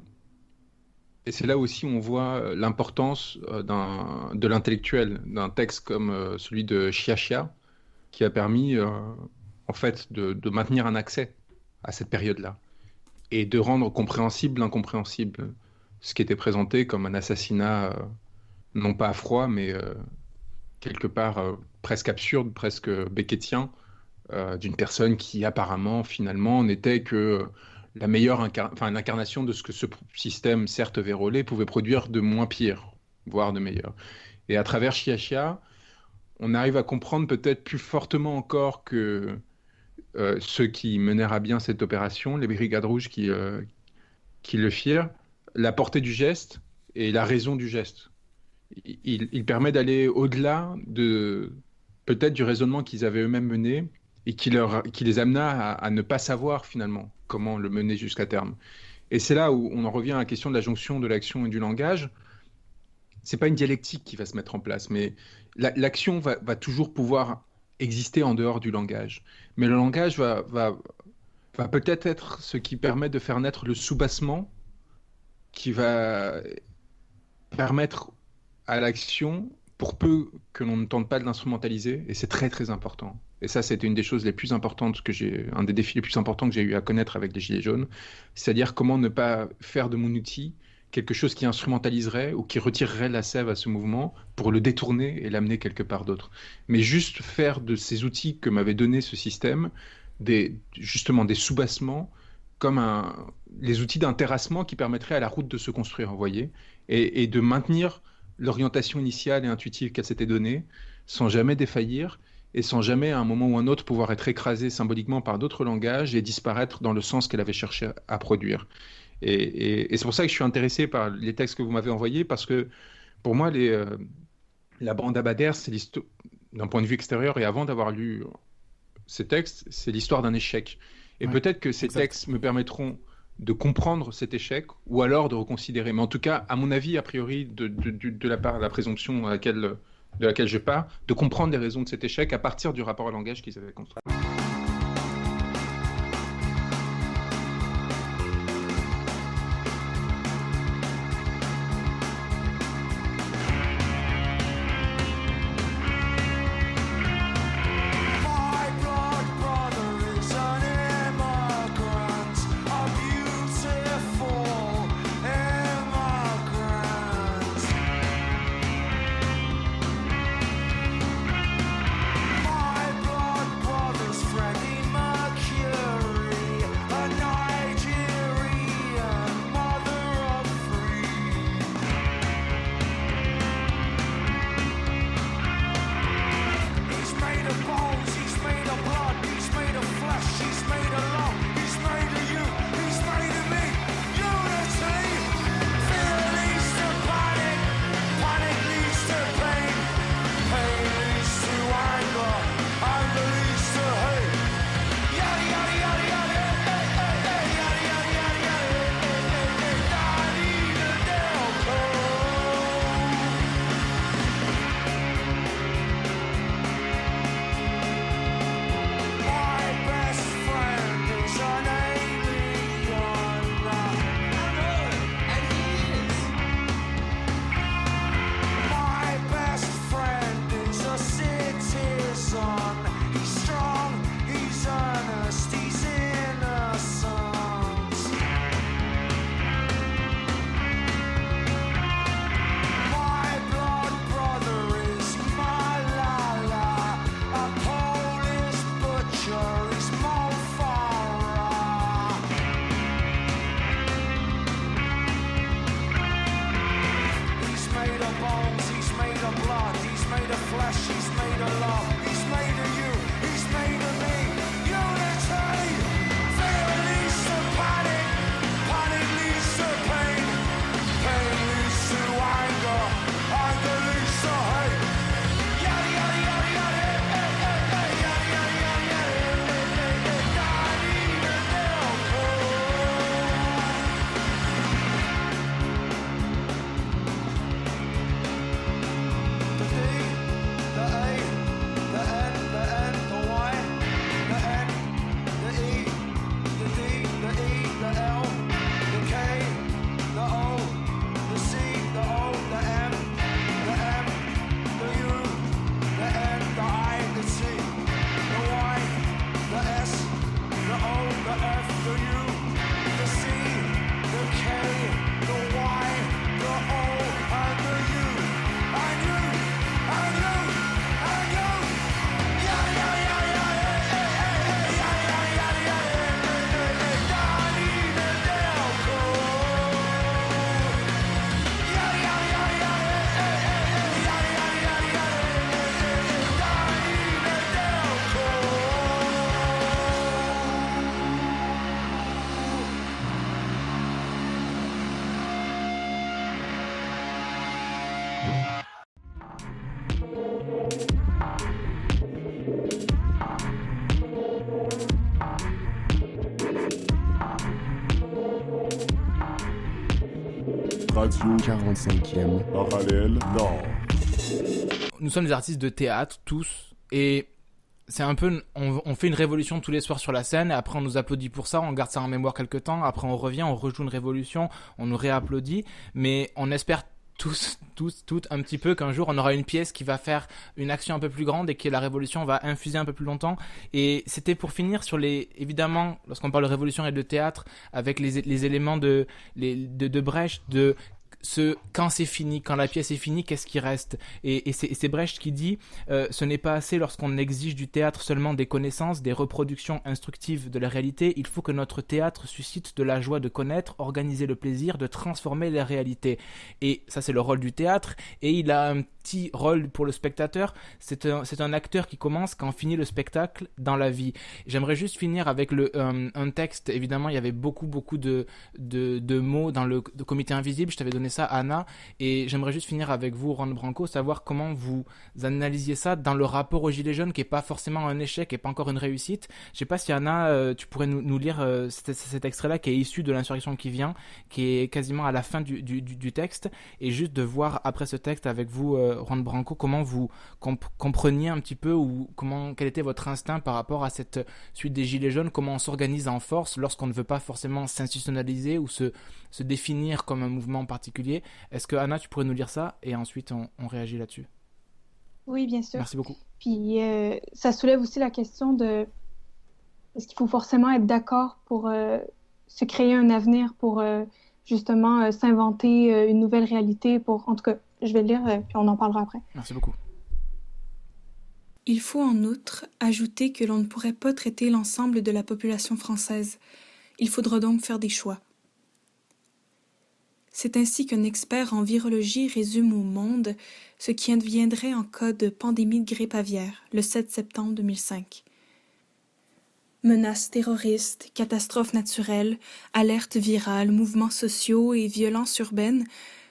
et c'est là aussi où on voit l'importance de l'intellectuel, d'un texte comme celui de Chia, qui a permis en fait de maintenir un accès à cette période-là et de rendre compréhensible l'incompréhensible, ce qui était présenté comme un assassinat non pas à froid, mais quelque part presque absurde, presque beckettien, d'une personne qui apparemment, finalement, n'était que la meilleure l'incarnation de ce que ce système, certes vérolé, pouvait produire de moins pire, voire de meilleur. Et à travers Chia, on arrive à comprendre peut-être plus fortement encore que ceux qui menèrent à bien cette opération, les Brigades Rouges qui le firent, la portée du geste et la raison du geste. il permet d'aller au-delà de peut-être du raisonnement qu'ils avaient eux-mêmes mené et qui les amena à ne pas savoir finalement comment le mener jusqu'à terme. Et c'est là où on en revient à la question de la jonction de l'action et du langage. C'est pas une dialectique qui va se mettre en place, mais l'action va toujours pouvoir exister en dehors du langage. Mais le langage va peut-être être ce qui permet de faire naître le soubassement qui va permettre à l'action, pour peu que l'on ne tente pas de l'instrumentaliser, et c'est très très important. Et ça, c'était une des choses les plus importantes un des défis les plus importants que j'ai eu à connaître avec les Gilets jaunes, c'est-à-dire comment ne pas faire de mon outil quelque chose qui instrumentaliserait ou qui retirerait la sève à ce mouvement pour le détourner et l'amener quelque part d'autre. Mais juste faire de ces outils que m'avait donné ce système justement des soubassements comme les outils d'un terrassement qui permettraient à la route de se construire, vous voyez, et de maintenir l'orientation initiale et intuitive qu'elle s'était donnée, sans jamais défaillir, et sans jamais, à un moment ou un autre, pouvoir être écrasée symboliquement par d'autres langages et disparaître dans le sens qu'elle avait cherché à produire. Et c'est pour ça que je suis intéressé par les textes que vous m'avez envoyés, parce que pour moi, la bande Abadère, c'est l'histoire, d'un point de vue extérieur, et avant d'avoir lu ces textes, c'est l'histoire d'un échec. Et peut-être que ces textes me permettront de comprendre cet échec, ou alors de reconsidérer. Mais en tout cas, à mon avis, a priori, de la part de la présomption de laquelle je pars, de comprendre les raisons de cet échec à partir du rapport au langage qu'ils avaient construit. Radio 45e, parallèle Nord. Nous sommes des artistes de théâtre, tous, et c'est un peu, on fait une révolution tous les soirs sur la scène, et après on nous applaudit pour ça, on garde ça en mémoire quelques temps, après on revient, on rejoue une révolution, on nous réapplaudit, mais on espère toutes un petit peu qu'un jour on aura une pièce qui va faire une action un peu plus grande et que la révolution va infuser un peu plus longtemps. Et c'était pour finir sur évidemment, lorsqu'on parle de révolution et de théâtre, avec les éléments de Brecht, quand c'est fini, quand la pièce est finie, qu'est-ce qui reste ? Et c'est Brecht qui dit ce n'est pas assez lorsqu'on exige du théâtre seulement des connaissances, des reproductions instructives de la réalité. Il faut que notre théâtre suscite de la joie de connaître, organiser le plaisir, de transformer la réalité. Et ça, c'est le rôle du théâtre. Et il a un petit rôle pour le spectateur. C'est un acteur qui commence quand finit le spectacle dans la vie. J'aimerais juste finir avec un texte. Évidemment, il y avait beaucoup de mots dans le comité invisible. Je t'avais donné ça, Anna, et j'aimerais juste finir avec vous, Juan Branco, savoir comment vous analysiez ça dans le rapport aux Gilets jaunes, qui est pas forcément un échec, qui est pas encore une réussite. Je sais pas si Anna, tu pourrais nous lire cet extrait-là qui est issu de l'insurrection qui vient, qui est quasiment à la fin du texte, et juste de voir après ce texte avec vous, Juan Branco, comment vous compreniez un petit peu, ou quel était votre instinct par rapport à cette suite des Gilets jaunes, comment on s'organise en force lorsqu'on ne veut pas forcément s'institutionnaliser ou se définir comme un mouvement particulier. Est-ce que, Anna, tu pourrais nous lire ça et ensuite on réagit là-dessus? Oui, bien sûr. Merci beaucoup. Puis ça soulève aussi la question de est-ce qu'il faut forcément être d'accord pour se créer un avenir, pour justement s'inventer une nouvelle réalité, en tout cas, je vais le lire puis on en parlera après. Merci beaucoup. Il faut en outre ajouter que l'on ne pourrait pas traiter l'ensemble de la population française. Il faudra donc faire des choix. C'est ainsi qu'un expert en virologie résume au Monde ce qui adviendrait en cas de pandémie de grippe aviaire, le 7 septembre 2005. Menaces terroristes, catastrophes naturelles, alertes virales, mouvements sociaux et violences urbaines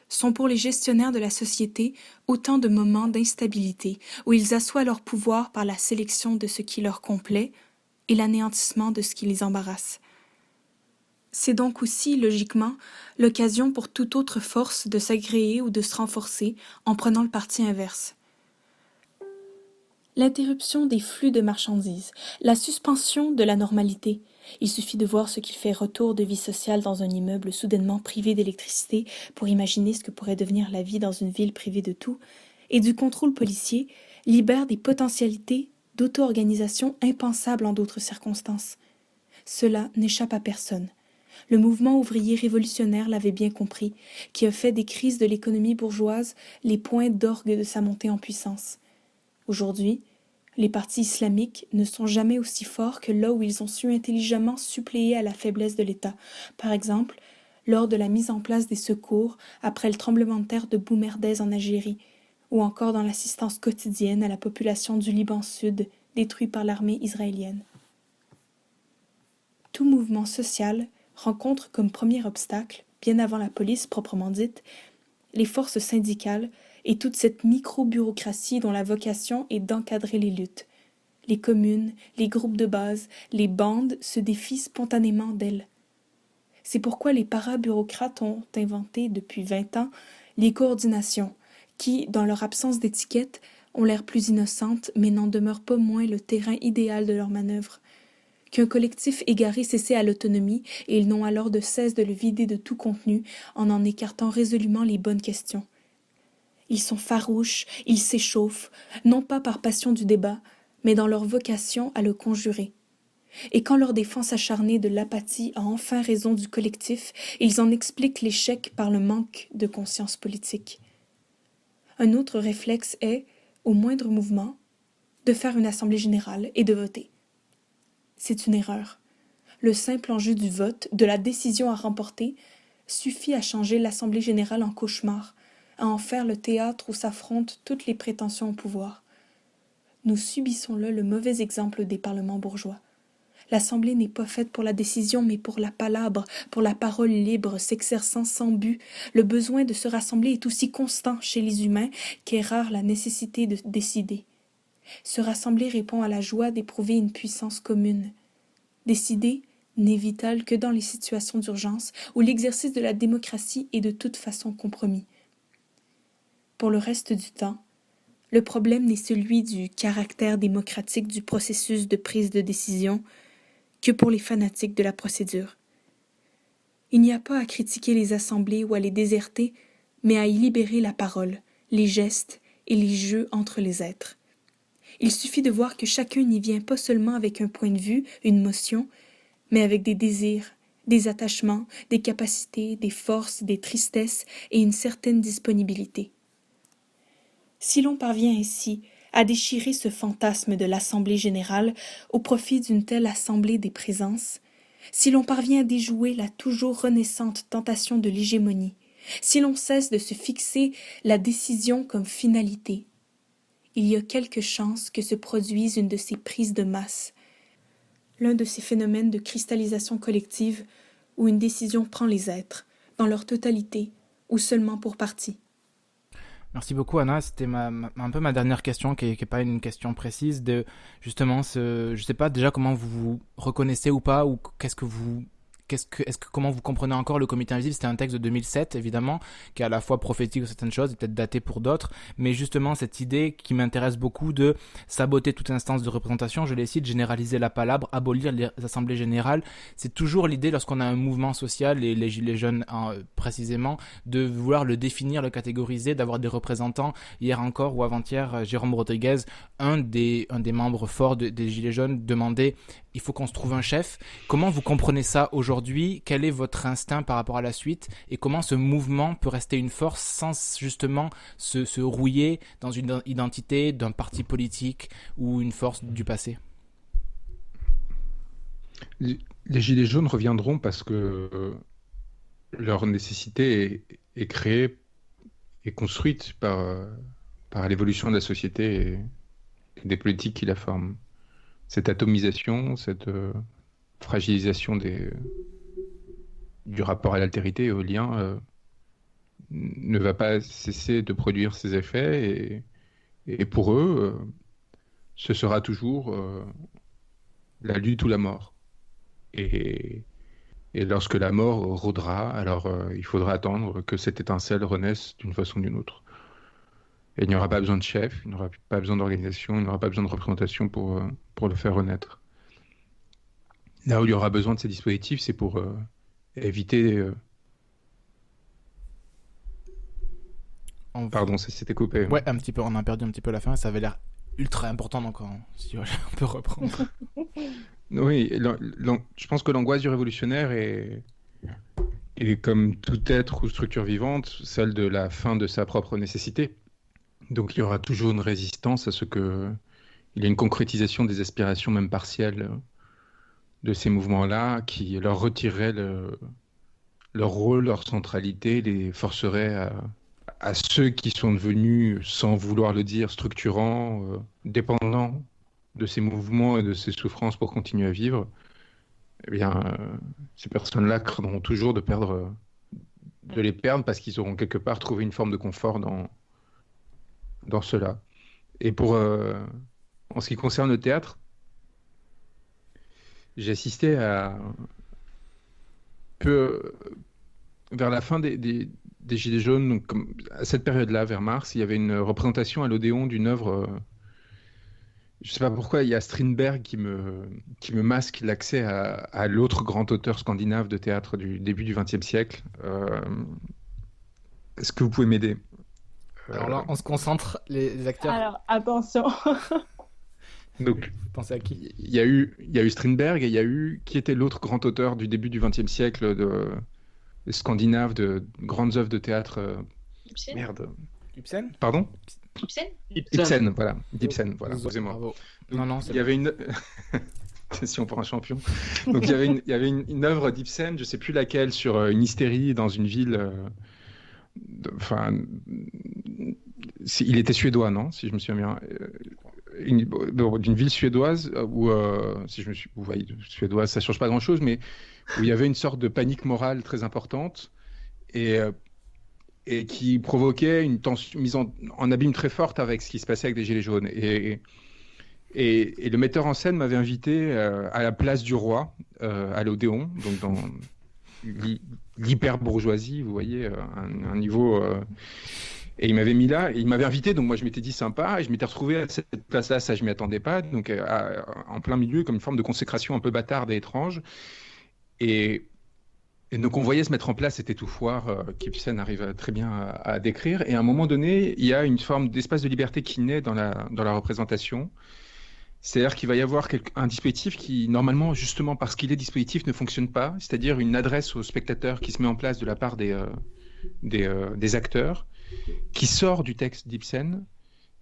sont pour les gestionnaires de la société autant de moments d'instabilité où ils assoient leur pouvoir par la sélection de ce qui leur complaît et l'anéantissement de ce qui les embarrasse. C'est donc aussi, logiquement, l'occasion pour toute autre force de s'agréer ou de se renforcer en prenant le parti inverse. L'interruption des flux de marchandises, la suspension de la normalité. Il suffit de voir ce qu'il fait retour de vie sociale dans un immeuble soudainement privé d'électricité pour imaginer ce que pourrait devenir la vie dans une ville privée de tout, et du contrôle policier libère des potentialités d'auto-organisation impensables en d'autres circonstances. Cela n'échappe à personne. Le mouvement ouvrier révolutionnaire l'avait bien compris, qui a fait des crises de l'économie bourgeoise les points d'orgue de sa montée en puissance. Aujourd'hui, les partis islamiques ne sont jamais aussi forts que là où ils ont su intelligemment suppléer à la faiblesse de l'État, par exemple lors de la mise en place des secours après le tremblement de terre de Boumerdès en Algérie, ou encore dans l'assistance quotidienne à la population du Liban Sud détruite par l'armée israélienne. Tout mouvement social rencontre comme premier obstacle, bien avant la police proprement dite, les forces syndicales et toute cette micro-bureaucratie dont la vocation est d'encadrer les luttes. Les communes, les groupes de base, les bandes se défient spontanément d'elles. C'est pourquoi les para-bureaucrates ont inventé depuis 20 ans les coordinations, qui, dans leur absence d'étiquette, ont l'air plus innocentes mais n'en demeurent pas moins le terrain idéal de leurs manœuvres. Qu'un collectif égaré cessait à l'autonomie, et ils n'ont alors de cesse de le vider de tout contenu en écartant résolument les bonnes questions. Ils sont farouches, ils s'échauffent, non pas par passion du débat, mais dans leur vocation à le conjurer. Et quand leur défense acharnée de l'apathie a enfin raison du collectif, ils en expliquent l'échec par le manque de conscience politique. Un autre réflexe est, au moindre mouvement, de faire une assemblée générale et de voter. C'est une erreur. Le simple enjeu du vote, de la décision à remporter, suffit à changer l'Assemblée générale en cauchemar, à en faire le théâtre où s'affrontent toutes les prétentions au pouvoir. Nous subissons là le mauvais exemple des parlements bourgeois. L'Assemblée n'est pas faite pour la décision, mais pour la palabre, pour la parole libre, s'exerçant sans but. Le besoin de se rassembler est aussi constant chez les humains qu'est rare la nécessité de décider. Se rassembler répond à la joie d'éprouver une puissance commune. Décider n'est vital que dans les situations d'urgence où l'exercice de la démocratie est de toute façon compromis. Pour le reste du temps, le problème n'est celui du caractère démocratique du processus de prise de décision que pour les fanatiques de la procédure. Il n'y a pas à critiquer les assemblées ou à les déserter, mais à y libérer la parole, les gestes et les jeux entre les êtres. Il suffit de voir que chacun n'y vient pas seulement avec un point de vue, une motion, mais avec des désirs, des attachements, des capacités, des forces, des tristesses et une certaine disponibilité. Si l'on parvient ainsi à déchirer ce fantasme de l'Assemblée générale au profit d'une telle assemblée des présences, si l'on parvient à déjouer la toujours renaissante tentation de l'hégémonie, si l'on cesse de se fixer la décision comme finalité, il y a quelque chance que se produise une de ces prises de masse, l'un de ces phénomènes de cristallisation collective où une décision prend les êtres, dans leur totalité ou seulement pour partie. Merci beaucoup Anna, c'était un peu ma dernière question qui est pas une question précise de justement je sais pas déjà comment vous vous reconnaissez ou pas, ou comment vous comprenez encore le comité invisible. C'était un texte de 2007 évidemment qui est à la fois prophétique de certaines choses et peut-être daté pour d'autres, mais justement cette idée qui m'intéresse beaucoup de saboter toute instance de représentation, je l'ai cité, de généraliser la palabre, abolir les assemblées générales. C'est toujours l'idée lorsqu'on a un mouvement social, et les gilets jaunes précisément, de vouloir le définir, le catégoriser, d'avoir des représentants. Hier encore ou avant-hier, Jérôme Rodriguez, un des membres forts des gilets jaunes, demandait il faut qu'on se trouve un chef. Comment vous comprenez ça aujourd'hui? Quel est votre instinct par rapport à la suite? Et comment ce mouvement peut rester une force sans justement se rouiller dans une identité d'un parti politique ou une force du passé? Les gilets jaunes reviendront parce que leur nécessité est créée et construite par l'évolution de la société et des politiques qui la forment. Cette atomisation, cette fragilisation du rapport à l'altérité et au lien ne va pas cesser de produire ses effets, et pour eux, ce sera toujours la lutte ou la mort. Et lorsque la mort rôdera, alors il faudra attendre que cette étincelle renaisse d'une façon ou d'une autre. Et il n'y aura pas besoin de chef, il n'y aura pas besoin d'organisation, il n'y aura pas besoin de représentation pour le faire renaître. Là où il y aura besoin de ces dispositifs, c'est pour éviter... Pardon, ça s'était coupé. Ouais, un petit peu, on a perdu un petit peu la fin, ça avait l'air ultra important, donc si on peut reprendre. Oui, je pense que l'angoisse du révolutionnaire est comme tout être ou structure vivante, celle de la fin de sa propre nécessité. Donc il y aura toujours une résistance à ce qu'il y ait une concrétisation des aspirations, même partielles, de ces mouvements-là, qui leur retirerait leur rôle, leur centralité, les forcerait à ceux qui sont devenus, sans vouloir le dire, structurants, dépendants de ces mouvements et de ces souffrances pour continuer à vivre. Eh bien, ces personnes-là craindront toujours de les perdre parce qu'ils auront quelque part trouvé une forme de confort dans cela. Et en ce qui concerne le théâtre, j'ai assisté vers la fin des Gilets jaunes, donc à cette période-là, vers mars, il y avait une représentation à l'Odéon d'une œuvre. Je ne sais pas pourquoi, il y a Strindberg qui me masque l'accès à l'autre grand auteur scandinave de théâtre du début du XXe siècle. Est-ce que vous pouvez m'aider? Alors là, on se concentre, les acteurs. Alors, attention. Donc, pensez à qui? Il y a eu Strindberg, et il y a eu qui était l'autre grand auteur du début du XXe siècle de scandinave, de grandes œuvres de théâtre. Ibsen. Merde. Ibsen? Pardon? Ibsen, voilà. Ibsen, voilà. Excusez-moi. Bravo. Donc, Non, il y avait une. Question pour un champion. Donc il y avait une œuvre d'Ibsen, je sais plus laquelle, sur une hystérie dans une ville. Il était suédois, non? Si je me souviens bien. D'une ville suédoise où, si je me suis, vous voyez, suédoise, ça change pas grand-chose, mais où il y avait une sorte de panique morale très importante et qui provoquait une tension, mise en abîme très forte avec ce qui se passait avec des gilets jaunes. Et Et le metteur en scène m'avait invité à la place du roi, à l'Odéon, donc dans l'hyper-bourgeoisie, vous voyez, un niveau... Et il m'avait mis là, et il m'avait invité, donc moi je m'étais dit sympa, et je m'étais retrouvé à cette place-là, ça je m'y attendais pas, donc en plein milieu, comme une forme de consécration un peu bâtarde et étrange. Et donc on voyait se mettre en place cet étouffoir qu'Ibsen arrive très bien à décrire. Et à un moment donné, il y a une forme d'espace de liberté qui naît dans la représentation. C'est-à-dire qu'il va y avoir un dispositif qui, normalement, justement parce qu'il est dispositif, ne fonctionne pas. C'est-à-dire une adresse au spectateur qui se met en place de la part des acteurs, qui sort du texte d'Ibsen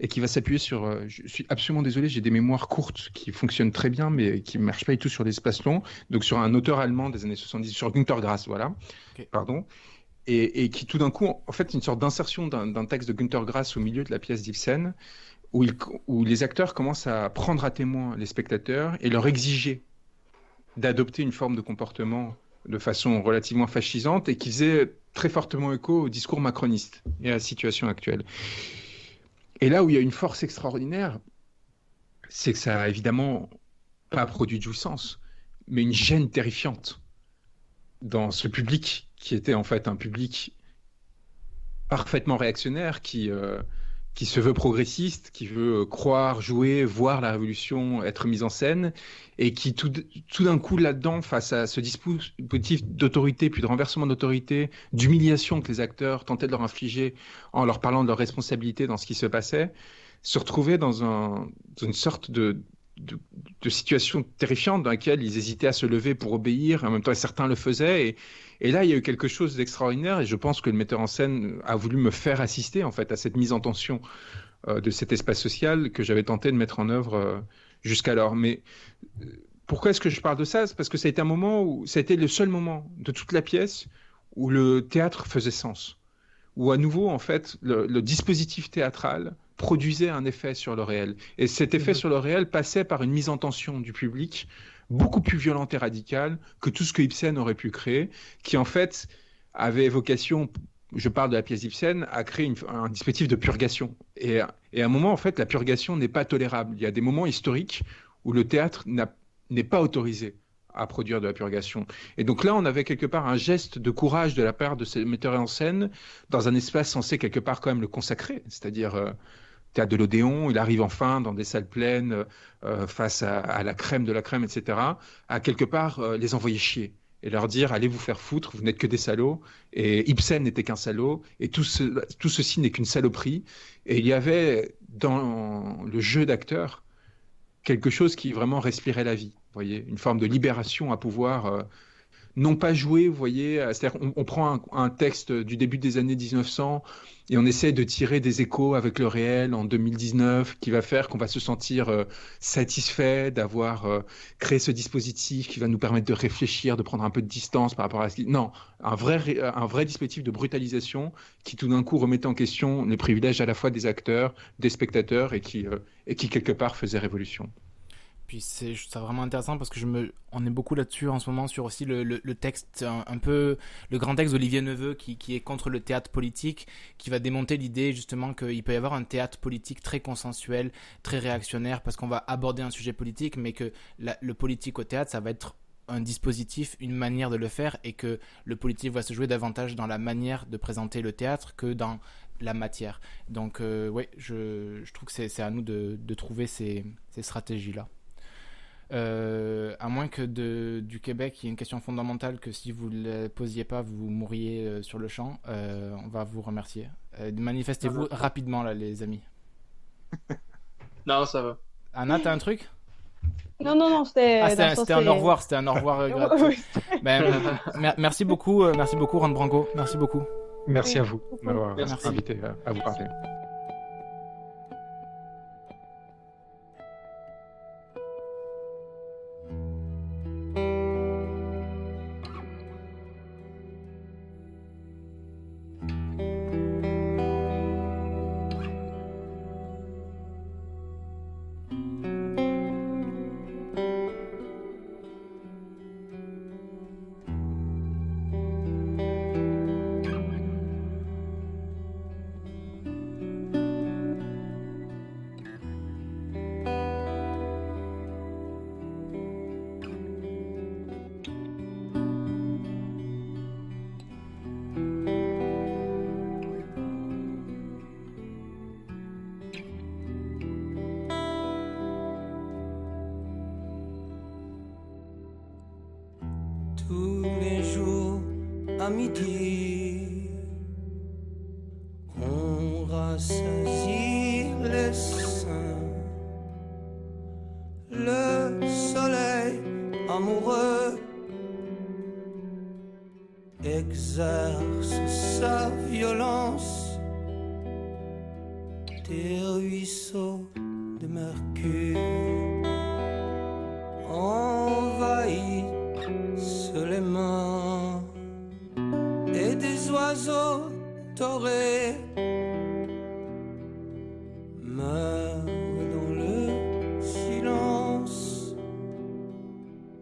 et qui va s'appuyer sur... je suis absolument désolé, j'ai des mémoires courtes qui fonctionnent très bien, mais qui ne marchent pas du tout sur l'espace long. Donc sur un auteur allemand des années 70, sur Günter Grass, voilà. Okay. Pardon. Et qui tout d'un coup, en fait, une sorte d'insertion d'un texte de Günter Grass au milieu de la pièce d'Ibsen, où les acteurs commencent à prendre à témoin les spectateurs et leur exiger d'adopter une forme de comportement de façon relativement fascisante et qui faisait très fortement écho au discours macroniste et à la situation actuelle. Et là où il y a une force extraordinaire, c'est que ça a évidemment pas produit de jouissance, mais une gêne terrifiante dans ce public qui était en fait un public parfaitement réactionnaire qui se veut progressiste, qui veut croire, jouer, voir la révolution être mise en scène, et qui tout d'un coup là-dedans, face à ce dispositif d'autorité, puis de renversement d'autorité, d'humiliation que les acteurs tentaient de leur infliger en leur parlant de leur responsabilité dans ce qui se passait, se retrouvaient dans une sorte de situation terrifiante dans laquelle ils hésitaient à se lever pour obéir, en même temps certains le faisaient, et là il y a eu quelque chose d'extraordinaire, et je pense que le metteur en scène a voulu me faire assister en fait à cette mise en tension de cet espace social que j'avais tenté de mettre en œuvre jusqu'alors. Mais pourquoi est-ce que je parle de ça? C'est parce que ça a été un moment où ça a été le seul moment de toute la pièce où le théâtre faisait sens, où à nouveau en fait le dispositif théâtral produisait un effet sur le réel. Et cet effet sur le réel passait par une mise en tension du public beaucoup plus violente et radicale que tout ce que Ibsen aurait pu créer, qui en fait avait vocation, je parle de la pièce d'Ibsen, à créer un dispositif de purgation. Et à un moment, en fait, la purgation n'est pas tolérable. Il y a des moments historiques où le théâtre n'est pas autorisé à produire de la purgation. Et donc là, on avait quelque part un geste de courage de la part de ces metteurs en scène dans un espace censé quelque part quand même le consacrer, c'est-à-dire... Théâtre de l'Odéon, il arrive enfin dans des salles pleines face à la crème de la crème, etc., à quelque part les envoyer chier et leur dire allez vous faire foutre, vous n'êtes que des salauds, et Ibsen n'était qu'un salaud, et tout ceci n'est qu'une saloperie. Et il y avait dans le jeu d'acteur quelque chose qui vraiment respirait la vie, vous voyez, une forme de libération à pouvoir... non pas jouer, vous voyez, c'est-à-dire on prend un texte du début des années 1900 et on essaie de tirer des échos avec le réel en 2019 qui va faire qu'on va se sentir satisfait d'avoir créé ce dispositif qui va nous permettre de réfléchir, de prendre un peu de distance par rapport à ce qui... Non, un vrai dispositif de brutalisation qui tout d'un coup remettait en question les privilèges à la fois des acteurs, des spectateurs et qui quelque part faisait révolution. Puis c'est vraiment intéressant parce que on est beaucoup là-dessus en ce moment sur aussi le texte, un peu le grand texte d'Olivier Neveu qui est contre le théâtre politique, qui va démonter l'idée justement qu'il peut y avoir un théâtre politique très consensuel, très réactionnaire parce qu'on va aborder un sujet politique, mais que le politique au théâtre, ça va être un dispositif, une manière de le faire, et que le politique va se jouer davantage dans la manière de présenter le théâtre que dans la matière. Donc ouais, je trouve que c'est à nous de trouver ces stratégies-là. À moins que du Québec, il y ait une question fondamentale que si vous ne la posiez pas, vous mourriez sur le champ, on va vous remercier. Manifestez-vous rapidement, là, les amis. Non, ça va. Anna, t'as un truc? Non, c'était... c'était un au revoir, gratuit. Merci beaucoup, Ron Branco, merci beaucoup. Merci à vous de m'avoir invité à vous parler. tous les jours à midi, on rassasie les seins. Le soleil amoureux exerce sa violence. Des ruisseaux de mercure envahissent les mains et des oiseaux dorés meurent dans le silence.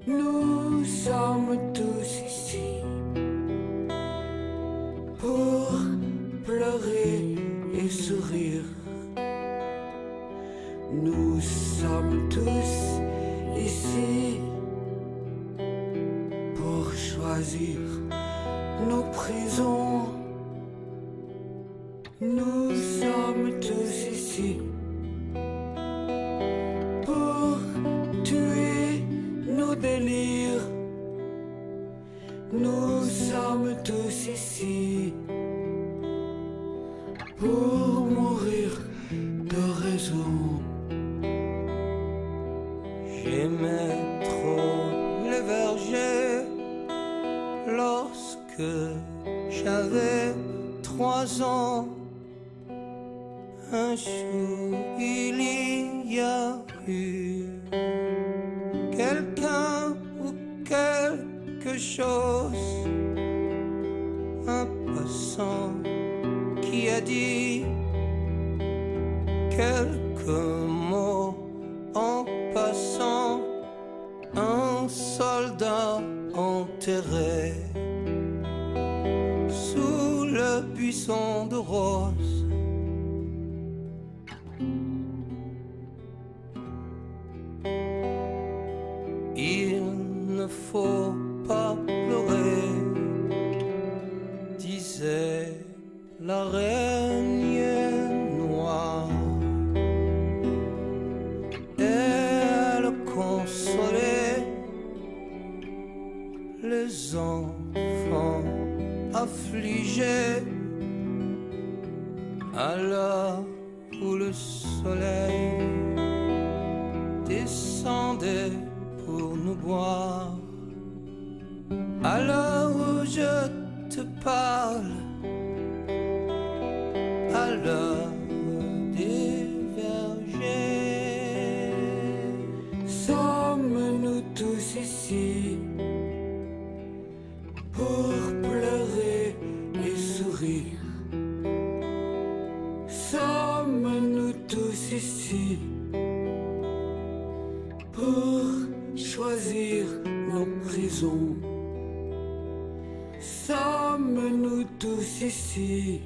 Nous sommes tous ici pour pleurer et sourire. Nous sommes tous ici pour choisir nos prisons. Nous sommes tous ici pour tuer nos délires. Nous sommes tous ici pour mourir de raison. J'aimais trop les vergers lorsque j'avais 3 ans. Un jour il y a eu quelqu'un ou quelque chose, un passant qui a dit quelques mots en passant, un soldat enterré sous le buisson de roses. Il ne faut pas pleurer, disait l'araignée noire. Elle consolait les enfants affligés à l'heure où le soleil descendait pour nous boire. À l'heure où je te parle, à l'heure des vergers, sommes-nous tous ici pour pleurer et sourire. Sommes-nous tous ici pour choisir nos prisons. Sommes-nous tous ici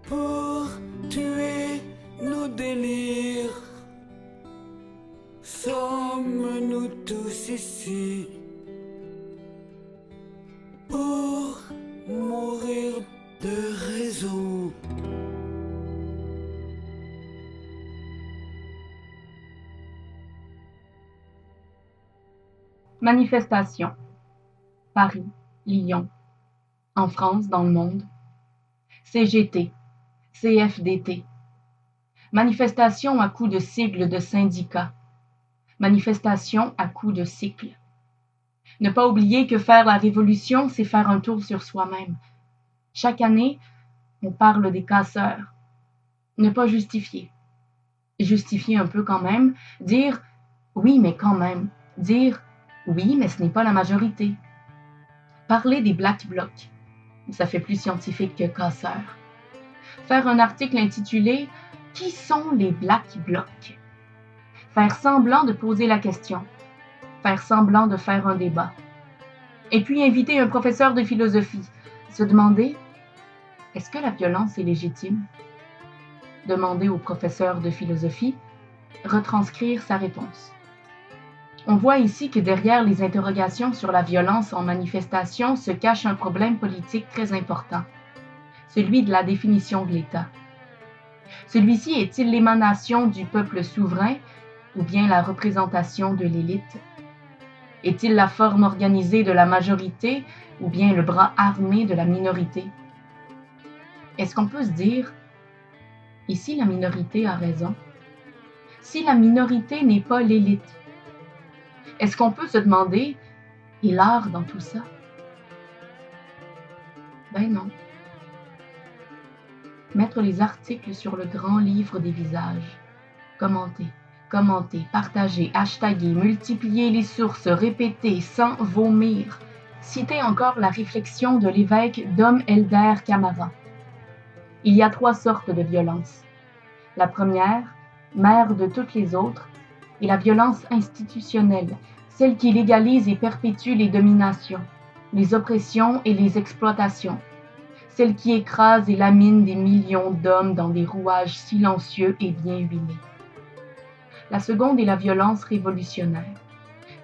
pour tuer nos délires. Sommes-nous tous ici pour mourir de raison. Manifestation. Paris, Lyon. En France, dans le monde. CGT, CFDT. Manifestation à coups de sigles de syndicats. Manifestation à coups de cycles. Ne pas oublier que faire la révolution, c'est faire un tour sur soi-même. Chaque année, on parle des casseurs. Ne pas justifier. Justifier un peu quand même. Dire « oui, mais quand même ». Dire « oui, mais ce n'est pas la majorité ». Parler des Black Blocs. Ça fait plus scientifique que casseurs. Faire un article intitulé « Qui sont les Black Blocs ?» Faire semblant de poser la question. Faire semblant de faire un débat. Et puis inviter un professeur de philosophie. Se demander « Est-ce que la violence est légitime ?» Demander au professeur de philosophie, retranscrire sa réponse. On voit ici que derrière les interrogations sur la violence en manifestation se cache un problème politique très important, celui de la définition de l'État. Celui-ci est-il l'émanation du peuple souverain ou bien la représentation de l'élite? Est-il la forme organisée de la majorité ou bien le bras armé de la minorité? Est-ce qu'on peut se dire, et si la minorité a raison? Si la minorité n'est pas l'élite? Est-ce qu'on peut se demander, et l'art dans tout ça? Ben non. Mettre les articles sur le grand livre des visages. Commenter, partager, hashtaguer, multiplier les sources, répéter sans vomir. Citer encore la réflexion de l'évêque Dom Helder Camara. Il y a 3 sortes de violence. La première, mère de toutes les autres, est la violence institutionnelle, celle qui légalise et perpétue les dominations, les oppressions et les exploitations, celle qui écrase et lamine des millions d'hommes dans des rouages silencieux et bien huilés. La seconde est la violence révolutionnaire,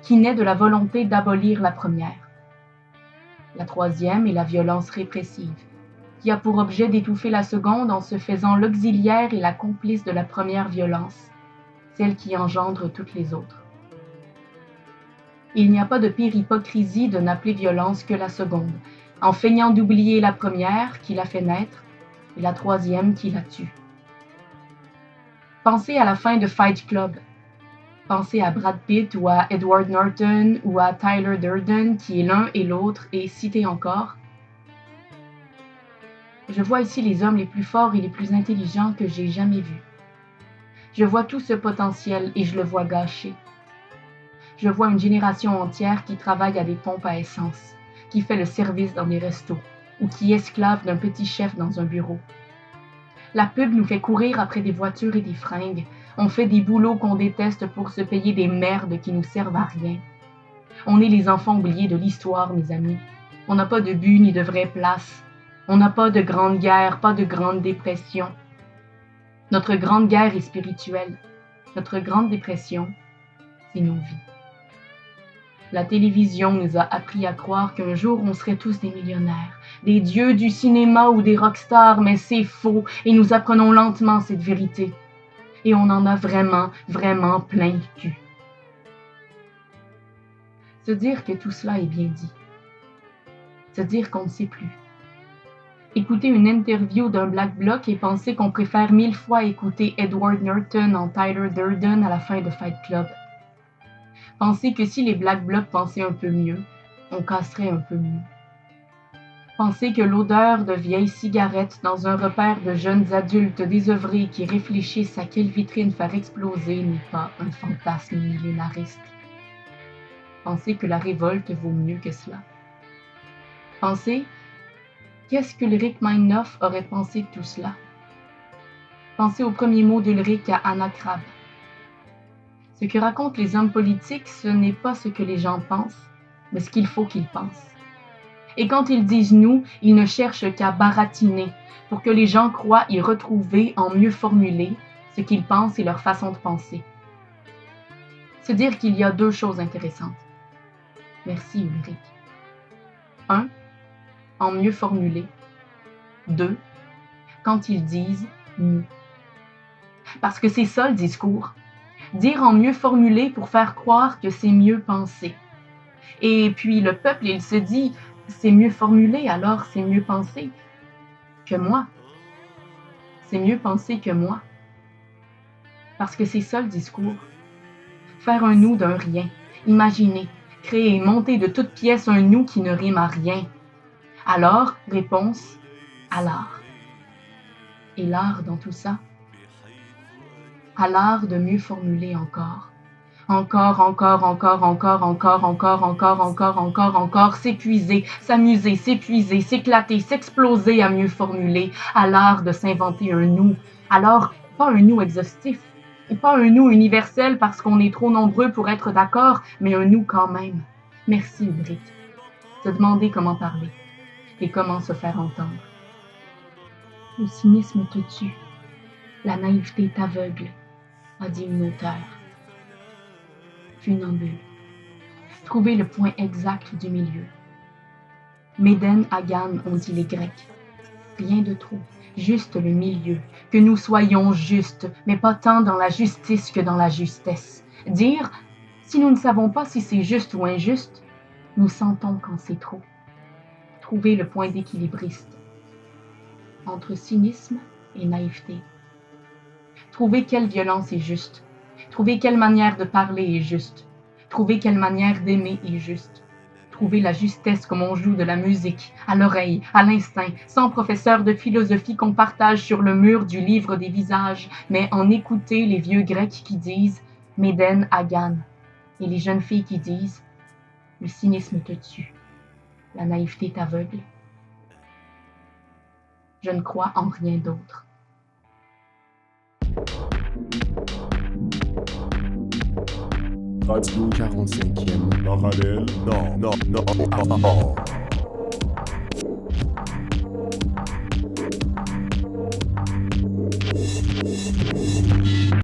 qui naît de la volonté d'abolir la première. La troisième est la violence répressive, qui a pour objet d'étouffer la seconde en se faisant l'auxiliaire et la complice de la première violence, celle qui engendre toutes les autres. Il n'y a pas de pire hypocrisie de n'appeler violence que la seconde, en feignant d'oublier la première qui la fait naître et la troisième qui la tue. Pensez à la fin de Fight Club. Pensez à Brad Pitt ou à Edward Norton ou à Tyler Durden qui est l'un et l'autre et citez encore. Je vois ici les hommes les plus forts et les plus intelligents que j'ai jamais vus. Je vois tout ce potentiel et je le vois gâché. Je vois une génération entière qui travaille à des pompes à essence, qui fait le service dans des restos ou qui est esclave d'un petit chef dans un bureau. La pub nous fait courir après des voitures et des fringues. On fait des boulots qu'on déteste pour se payer des merdes qui nous servent à rien. On est les enfants oubliés de l'histoire, mes amis. On n'a pas de but ni de vraie place. On n'a pas de grande guerre, pas de grande dépression. Notre grande guerre est spirituelle. Notre grande dépression, c'est nos vies. La télévision nous a appris à croire qu'un jour on serait tous des millionnaires, des dieux du cinéma ou des rockstars, mais c'est faux et nous apprenons lentement cette vérité. Et on en a vraiment, vraiment plein le cul. Se dire que tout cela est bien dit. Se dire qu'on ne sait plus. Écouter une interview d'un Black Bloc et penser qu'on préfère 1000 fois écouter Edward Norton en Tyler Durden à la fin de Fight Club. Penser que si les Black Blocs pensaient un peu mieux, on casserait un peu mieux. Penser que l'odeur de vieilles cigarettes dans un repère de jeunes adultes désœuvrés qui réfléchissent à quelle vitrine faire exploser n'est pas un fantasme millénariste. Penser que la révolte vaut mieux que cela. Penser, qu'est-ce qu'Ulrich Meinhof aurait pensé de tout cela? Penser aux premiers mots d'Ulrich à Anna Crabbe. Ce que racontent les hommes politiques, ce n'est pas ce que les gens pensent, mais ce qu'il faut qu'ils pensent. Et quand ils disent « nous », ils ne cherchent qu'à baratiner pour que les gens croient y retrouver en mieux formulé ce qu'ils pensent et leur façon de penser. Se dire qu'il y a 2 choses intéressantes. Merci Ulrich. 1. En mieux formulé. 2. Quand ils disent « nous ». Parce que c'est ça le discours. Dire en mieux formulé pour faire croire que c'est mieux pensé. Et puis le peuple, il se dit, c'est mieux formulé, alors c'est mieux pensé que moi. C'est mieux pensé que moi. Parce que c'est ça le discours. Faire un nous d'un rien, imaginer, créer, monter de toutes pièces un nous qui ne rime à rien. Alors, réponse, à l'art. Et l'art dans tout ça? À l'art de mieux formuler encore. Encore, s'épuiser, s'amuser, s'épuiser, s'éclater, s'exploser à mieux formuler, à l'art de s'inventer un nous. Alors, pas un nous exhaustif, et pas un nous universel parce qu'on est trop nombreux pour être d'accord, mais un nous quand même. Merci Ulrich. Se demander comment parler, et comment se faire entendre. Le cynisme te tue, la naïveté t'aveugle, a dit une auteure. Funambule. Trouver le point exact du milieu. Méden Hagan, ont dit les Grecs. Rien de trop, juste le milieu. Que nous soyons justes, mais pas tant dans la justice que dans la justesse. Dire, Si nous ne savons pas si c'est juste ou injuste, nous sentons quand c'est trop. Trouver le point d'équilibriste entre cynisme et naïveté. Trouver quelle violence est juste. Trouver quelle manière de parler est juste. Trouver quelle manière d'aimer est juste. Trouver la justesse comme on joue de la musique, à l'oreille, à l'instinct, sans professeur de philosophie qu'on partage sur le mur du livre des visages, mais en écouter les vieux Grecs qui disent « Médène Agan » et les jeunes filles qui disent « Le cynisme te tue, la naïveté t'aveugle ». Je ne crois en rien d'autre. Radio 45e. Parallèle, non.